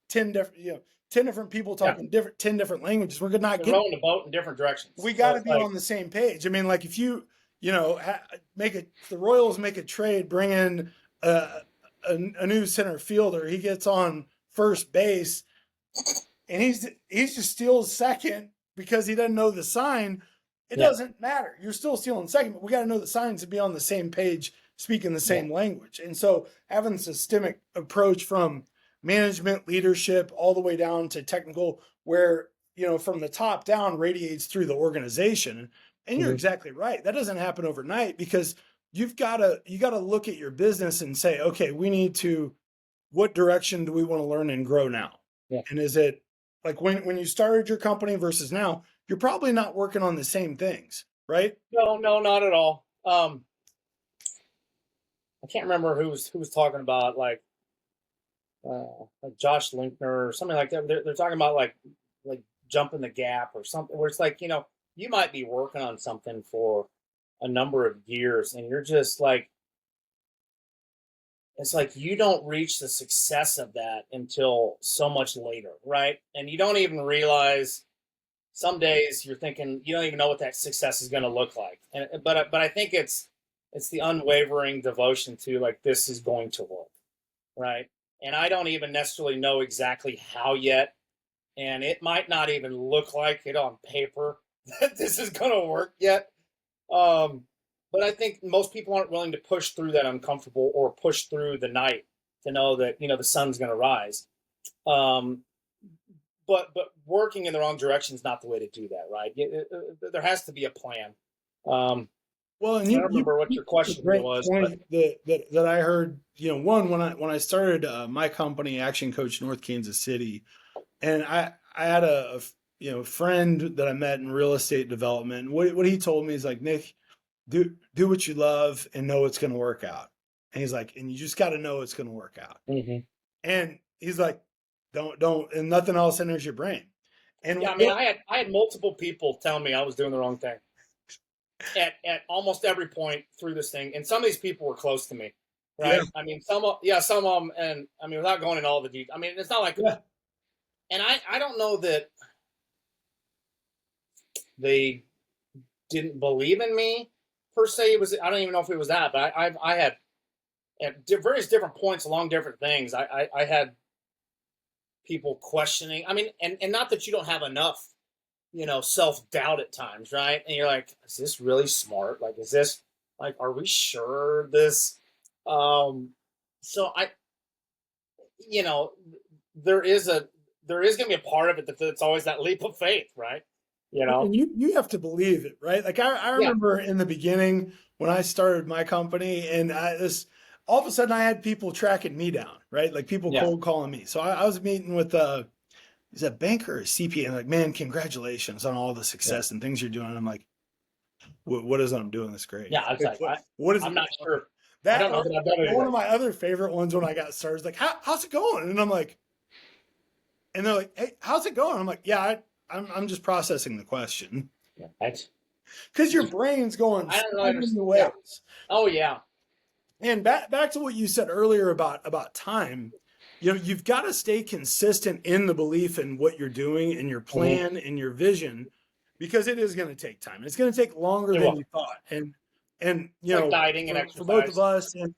10 different, 10 different people Yeah. talking 10 different languages. We're not They're getting, rowing the boat in different directions. we So got to it's be like, on the same page. I mean, like if you, if the Royals make a trade, bring in a, a new center fielder, he gets on first base and he's just steals second because he doesn't know the sign. It yeah. doesn't matter. You're still stealing second, but we got to know the signs to be on the same page, speaking the Yeah. same language. And so having a systemic approach from management, leadership, all the way down to technical, where from the top down radiates through the organization. And you're Hmm. exactly right. That doesn't happen overnight because you gotta look at your business and say, okay, what direction do we want to learn and grow now? Yeah. And is it like when you started your company versus now, you're probably not working on the same things, right? No, not at all. I can't remember who was talking about like Josh Linkner or something like that. They're talking about like jumping the gap or something where it's like, you might be working on something for a number of years and you're just like, it's like you don't reach the success of that until so much later, right? And you don't even realize some days you're thinking you don't even know what that success is going to look like. But I think it's the unwavering devotion to like this is going to work, right? And I don't even necessarily know exactly how yet, and it might not even look like it on paper that this is going to work yet. Um, but I think most people aren't willing to push through that uncomfortable or push through the night to know that the sun's going to rise. Um, but working in the wrong direction is not the way to do that, right? There has to be a plan. Um, Well, and I don't you remember what your make a question great was, but point that I heard. One when I started my company, Action Coach North Kansas City, and I had a friend that I met in real estate development. What he told me is like, Nick, do what you love and know it's going to work out. And he's like, and you just got to know it's going to work out. mm-hmm. And he's like, don't, and nothing else enters your brain. And Yeah, I mean, I had multiple people tell me I was doing the wrong thing at almost every point through this thing, and some of these people were close to me, yeah, right? I mean, some of them, and I mean, without going into all the details, I mean, it's not like, yeah, and I don't know that they didn't believe in me per se. It was I don't even know if it was that, but I had at various different points along different things. I had people questioning. I mean, and not that you don't have enough, self doubt at times, right? And you're like, is this really smart? Like, is this like, are we sure this? Um, so you know, there is a there is going to be a part of it that's always that leap of faith, right? You know, and you have to believe it, right? Like I yeah, remember in the beginning when I started my company, and this all of a sudden I had people tracking me down, right? Like people yeah, cold calling me. So I was meeting with he's a banker or a CPA, and like, man, congratulations on all the yeah, success and things you're doing. And I'm like, what is it I'm doing this great? yeah. It's like What is I'm it? not sure. I That don't know or, that I've done or one of anything. my other favorite ones when I got started is like, how's it going? And I'm like, and they're like, hey, how's it going? I'm like, yeah, I'm just processing the question Yeah, because your brain's going I so don't really many understand. Yeah. ways. Oh yeah. And back to what you said earlier about time, you've got to stay consistent in the belief in what you're doing and your Mm-hmm. plan and your vision, because it is going to take time. It's going to take longer It than will. you thought. And It's like dieting and for both of exercise. us, and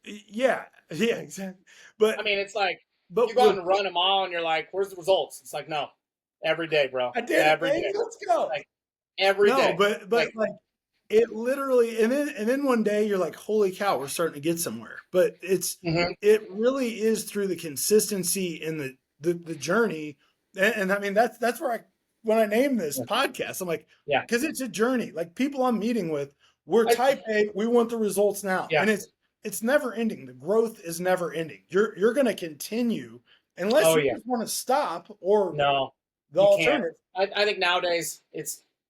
yeah, exactly. But I mean, it's like you but go out with and run a mile and you're like, where's the results? It's like, no, every day, bro. I did it, Every baby. day. Let's go. Like every No, day. but Like, like it literally, and then one day you're like, holy cow, we're starting to get somewhere. But mm-hmm. it really is through the consistency in the journey. And I mean that's where when I named this Yeah. podcast, I'm like, Yeah. because it's a journey. Like people I'm meeting with, we're I, type A, we want the results now. yeah. And it's never ending. The growth is never ending. You're gonna continue unless Oh, you yeah. just want to stop, or No, the you can't. alternative. I think nowadays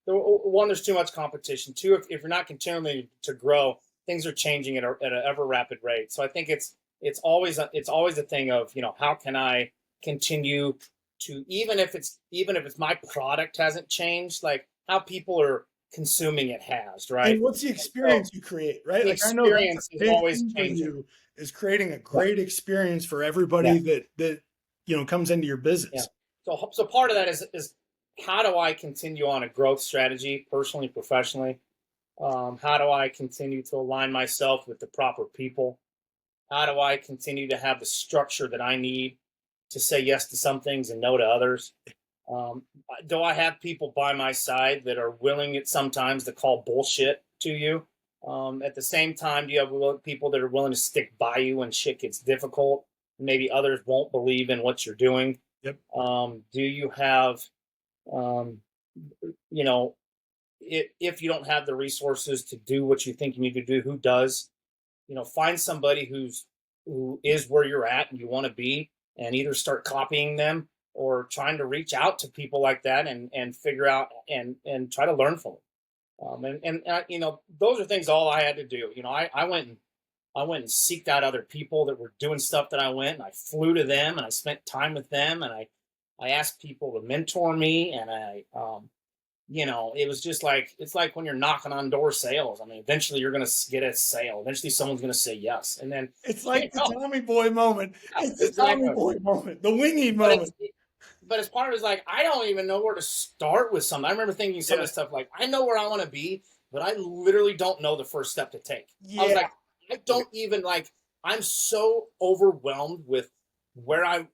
one, there's too much competition. Two, if you're not continuing to grow, things are changing at an ever rapid rate. So I think it's it's always a thing of, how can I continue to, even if it's my product hasn't changed, like how people are consuming it has, And right? what's the And so experience you create, right? the Like I know that's a experience is big always thing for changing. you is creating a Yeah. great experience for Yeah. everybody that comes into your Yeah. business. So part of that is how do I continue on a growth strategy, personally, professionally? How do I continue to align myself with the proper people? How do I continue to have the structure that I need to say yes to some things and no to others? Um, do I have people by my side that are willing at sometimes to call bullshit to you? At the same time, do you have people that are willing to stick by you when shit gets difficult? Maybe others won't believe in what you're doing. Yep. Do you have, um, you know, if you don't have the resources to do what you think you need to do, who does? Find somebody who is where you're at and you want to be, and either start copying them or trying to reach out to people like that and figure out and try to learn from them. Those are things all I had to do. I went and seeked out other people that were doing stuff that I went, and I flew to them and I spent time with them, and I asked people to mentor me, and it was just like, it's like when you're knocking on door sales. I mean, eventually you're going to get a sale. Eventually someone's going to say yes. And then, It's like the Tommy Boy moment. yeah, It's the Tommy exactly. Boy moment, the wingy But it's, moment. but as part of it is like, I don't even know where to start with something. I remember thinking some of Yeah. this stuff, like, I know where I want to be, but I literally don't know the first step to take. I was Yeah. like, I don't even I'm so overwhelmed with where I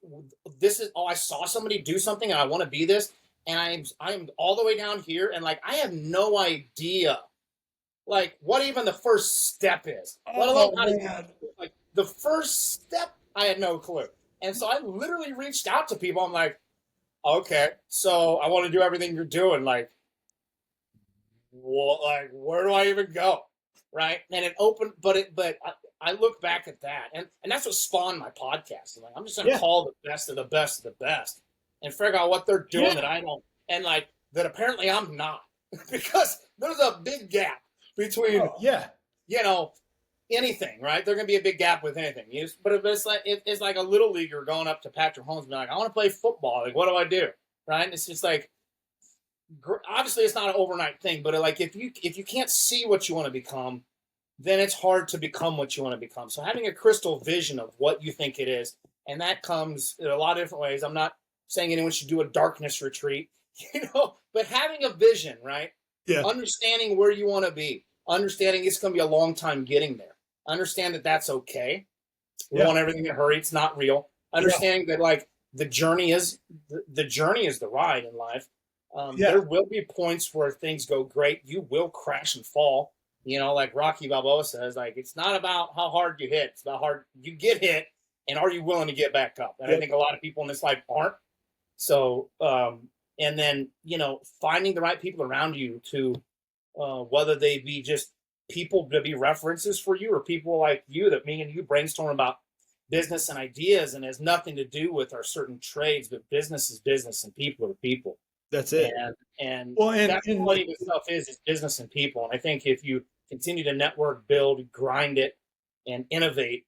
saw somebody do something and I want to be this. And I'm all the way down here, and I have no idea what even the first step is, let alone Oh how to man. the first step. I had no clue, and so I literally reached out to people. I'm like, okay, so I want to do everything you're doing. Where do I even go, right? And it opened, I look back at that, and that's what spawned my podcast. I'm just gonna Yeah. call the best of the best of the best, and figure out what they're doing that I don't, and that apparently I'm not, because there's a big gap between Oh, yeah. anything, right? There's gonna be a big gap with anything. But if it's like a little leaguer going up to Patrick Holmes and be like, I want to play football. What do I do, right? And it's just obviously it's not an overnight thing, but if you can't see what you want to become, then it's hard to become what you want to become. So having a crystal vision of what you think it is, and that comes in a lot of different ways. I'm not saying anyone should do a darkness retreat, but having a vision, right? Yeah. Understanding where you want to be, understanding it's going to be a long time getting there. Understand that that's okay. We want everything to hurry. It's not real. Understanding that the journey is the ride in life. There will be points where things go great. You will crash and fall. Like Rocky Balboa says, it's not about how hard you hit. It's about hard you get hit, and are you willing to get back up? And I think a lot of people in this life aren't. So, and then, finding the right people around you to, whether they be just people to be references for you, or people like you that me and you brainstorm about business and ideas, and has nothing to do with our certain trades, but business is business and people are people. That's it. And Well, that's what this stuff is business and people. And I think if you continue to network, build, grind it, and innovate,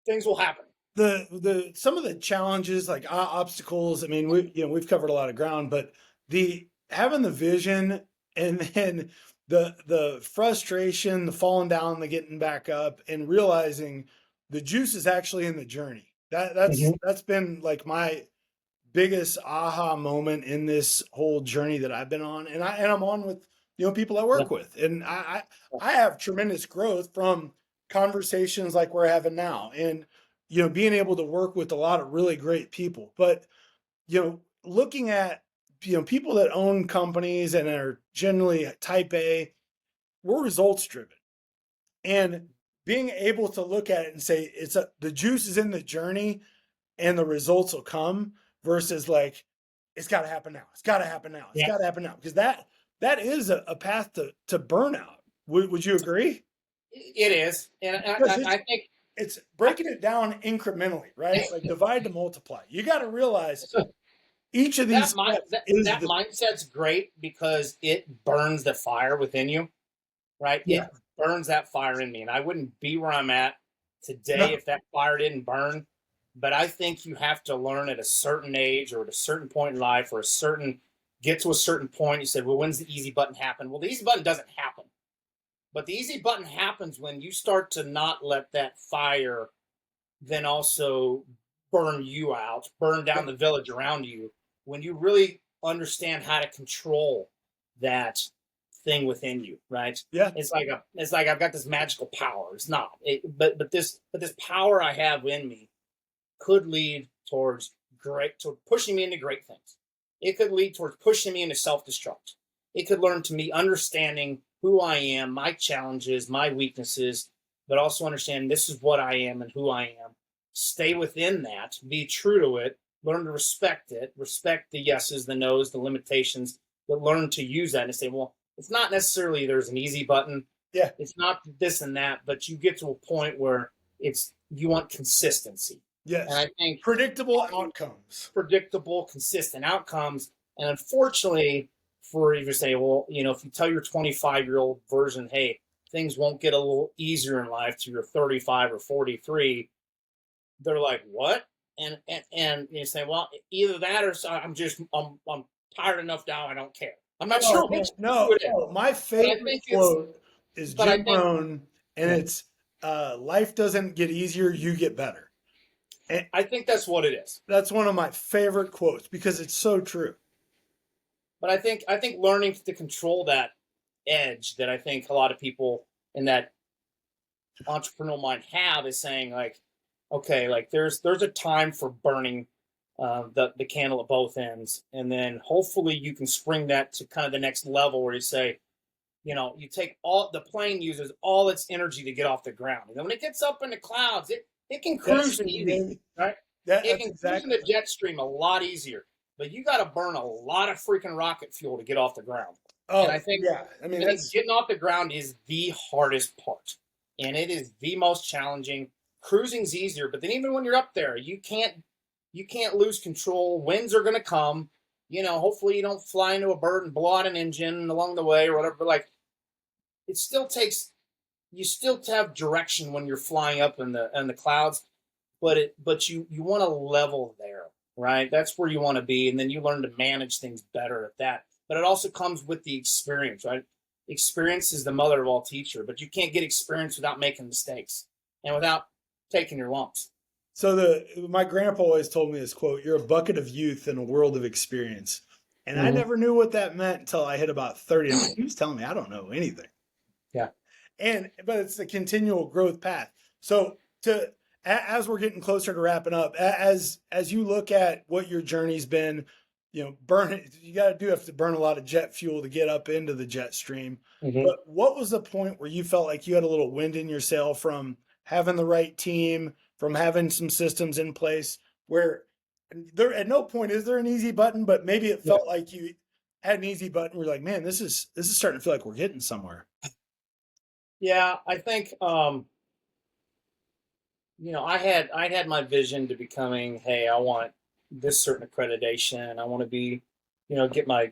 things will happen. The some of the challenges, like obstacles, I mean, we've covered a lot of ground, but having the vision, and then the frustration, the falling down, the getting back up, and realizing the juice is actually in the journey. That's been my biggest aha moment in this whole journey that I've been on, and I'm on with people I work with, and I have tremendous growth from conversations like we're having now, and being able to work with a lot of really great people. But looking at people that own companies and are generally type A, we're results driven, and being able to look at it and say the juice is in the journey and the results will come, versus it's got to happen now. It's got to happen now. It's got to happen now, because that is a path to burnout. Would you agree? It is, and I think it's breaking it down incrementally, right? Divide to multiply. You got to realize each of these that mindset's great, because it burns the fire within you, right? Yeah. It burns that fire in me, and I wouldn't be where I'm at today if that fire didn't burn. But I think you have to learn at a certain age or at a certain point in life or get to a certain point. You said, well, when's the easy button happen? Well, the easy button doesn't happen. But the easy button happens when you start to not let that fire then also burn you out, burn down the village around you. When you really understand how to control that thing within you, right? Yeah. It's like I've got this magical power. It's not. But this power I have in me could lead toward pushing me into great things. It could lead towards pushing me into self-destruct. It could learn to me understanding who I am, my challenges, my weaknesses, but also understand this is what I am and who I am. Stay within that, be true to it, learn to respect it, respect the yeses, the nos, the limitations, but learn to use that and say, well, it's not necessarily there's an easy button. Yeah. It's not this and that, but you get to a point where you want consistency. Yes. And I think predictable outcomes. Predictable, consistent outcomes. And unfortunately, for you to say, well, if you tell your 25-year-old version, hey, things won't get a little easier in life till you're 35 or 43, they're like, what? And you say, well, either that or I'm tired enough now, I don't care. I'm not sure which. No, my favorite quote is Jim Rohn, and it's life doesn't get easier, you get better. And I think that's what it is. That's one of my favorite quotes because it's so true. But I think learning to control that edge that I think a lot of people in that entrepreneurial mind have is saying, like, okay, like there's a time for burning the candle at both ends, and then hopefully you can spring that to kind of the next level where you say, you take the plane uses all its energy to get off the ground, and then when it gets up in the clouds, it can cruise easy, right? It can cruise in the jet stream a lot easier, but you got to burn a lot of freaking rocket fuel to get off the ground. Oh, and I think getting off the ground is the hardest part, and it is the most challenging. Cruising's easier, but then even when you're up there, you can't lose control. Winds are going to come. Hopefully you don't fly into a bird and blow out an engine along the way or whatever. But like, it still takes. You still have direction when you're flying up in the clouds, but you want to level there, right? That's where you want to be, and then you learn to manage things better at that. But it also comes with the experience, right? Experience is the mother of all teacher, but you can't get experience without making mistakes and without taking your lumps. So my grandpa always told me this quote: "You're a bucket of youth in a world of experience." And I never knew what that meant until I hit about 30. He was telling me I don't know anything. Yeah. But it's a continual growth path. So as we're getting closer to wrapping up, as you look at what your journey's been, you have to burn a lot of jet fuel to get up into the jet stream. Mm-hmm. But what was the point where you felt like you had a little wind in your sail from having the right team, from having some systems in place, where there at no point is there an easy button, but maybe it felt like you had an easy button. We're like, man, this is starting to feel like we're getting somewhere. Yeah, I think I had my vision to becoming, hey, I want this certain accreditation. I want to be, get my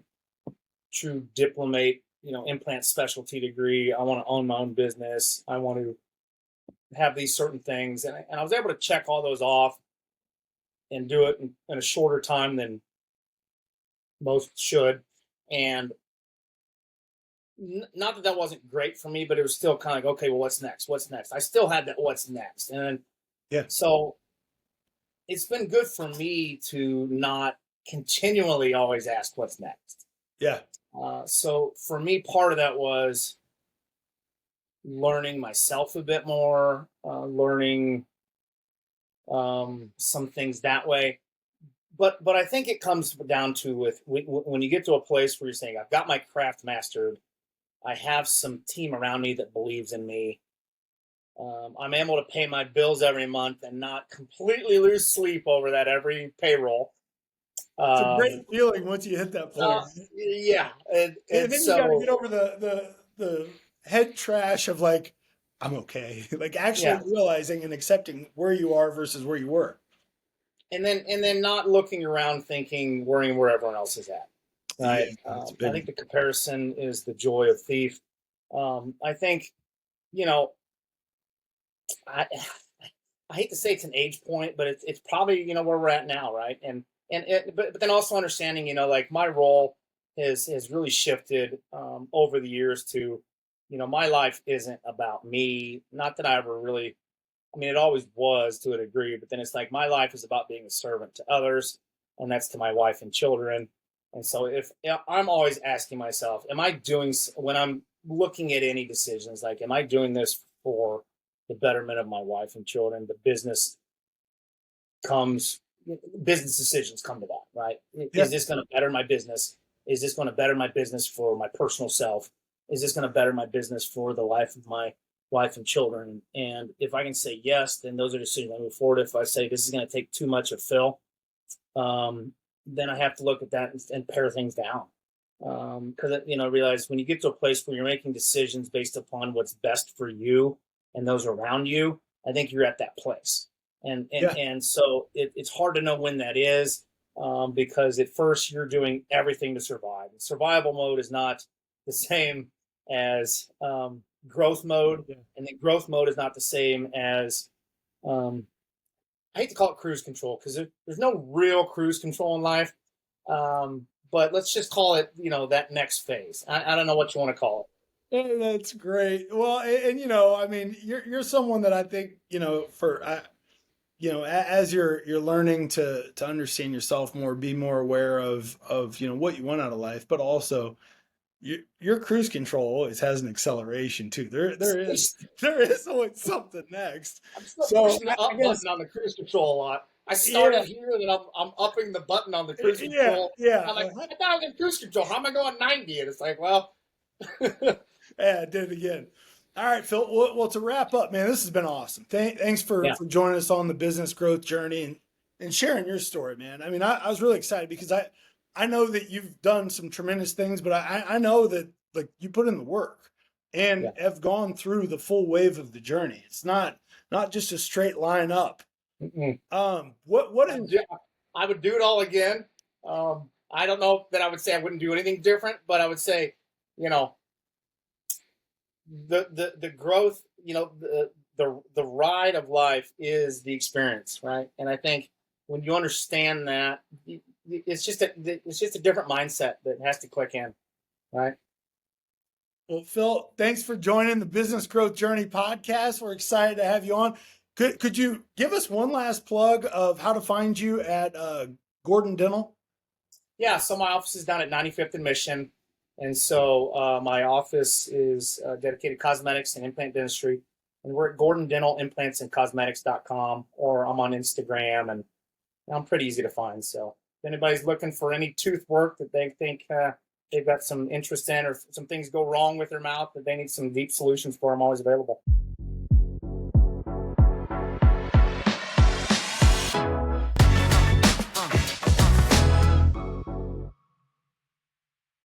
true diplomate, implant specialty degree. I want to own my own business. I want to have these certain things. And I was able to check all those off and do it in a shorter time than most should. And not that wasn't great for me, but it was still kind of like, okay, well, what's next? What's next? I still had that what's next. And so it's been good for me to not continually always ask what's next. Yeah. So for me, part of that was learning myself a bit more, learning some things that way. But I think it comes down to when you get to a place where you're saying, I've got my craft mastered, I have some team around me that believes in me. I'm able to pay my bills every month and not completely lose sleep over that every payroll. It's a great feeling once you hit that point. Yeah. And then you got to get over the head trash of like, I'm okay. Like actually realizing and accepting where you are versus where you were. And then not looking around worrying where everyone else is at. Right. I think the comparison is the joy of thief. I think, I hate to say it's an age point, but it's probably, where we're at now, right? But then also understanding, like my role has really shifted over the years to, my life isn't about me. Not that I ever really, I mean, it always was to a degree, but then it's like my life is about being a servant to others, and that's to my wife and children. And so if I'm always asking myself, am I doing, when I'm looking at any decisions, like, am I doing this for the betterment of my wife and children? The comes, business decisions come to that, right? Yeah. Is this going to better my business? Is this going to better my business for my personal self? Is this going to better my business for the life of my wife and children? And if I can say yes, then those are decisions I move forward. If I say this is going to take too much of Phil, then I have to look at that and pare things down. Because realize when you get to a place where you're making decisions based upon what's best for you and those around you, I think you're at that place. And so it's hard to know when that is, because at first you're doing everything to survive. And survival mode is not the same as growth mode, and then growth mode is not the same as I hate to call it cruise control, because there's no real cruise control in life. But let's just call it, that next phase. I don't know what you want to call it. Yeah, that's great. Well, and I mean, you're someone that I think, as you're learning to understand yourself more, be more aware of what you want out of life, but also your cruise control always has an acceleration too. There is always something next. I'm still So pushing the I up guess, button on the cruise control a lot. I started here, and then I'm upping the button on the cruise control. yeah. I'm like, I thought I was in cruise control. How am I going 90? And it's like, well, Yeah, I did it again. All right, Phil. Well, to wrap up, man, this has been awesome. Thanks for joining us on the business growth journey and sharing your story, man. I mean, I was really excited because I know that you've done some tremendous things, but I know that like you put in the work and have gone through the full wave of the journey. It's not just a straight line up. What is I would do it all again. I don't know that I would say I wouldn't do anything different, but I would say, the growth, the ride of life is the experience, right? And I think when you understand that, it's just a different mindset that has to click in, right? Well, Phil, thanks for joining the Business Growth Journey podcast. We're excited to have you on. Could you give us one last plug of how to find you at Gordon Dental? Yeah, so my office is down at 95th and Mission. And so my office is dedicated to cosmetics and implant dentistry. And we're at Gordon Dental Implants and Cosmetics.com, or I'm on Instagram, and I'm pretty easy to find. So if anybody's looking for any tooth work that they think they've got some interest in, or some things go wrong with their mouth that they need some deep solutions for, I'm always available.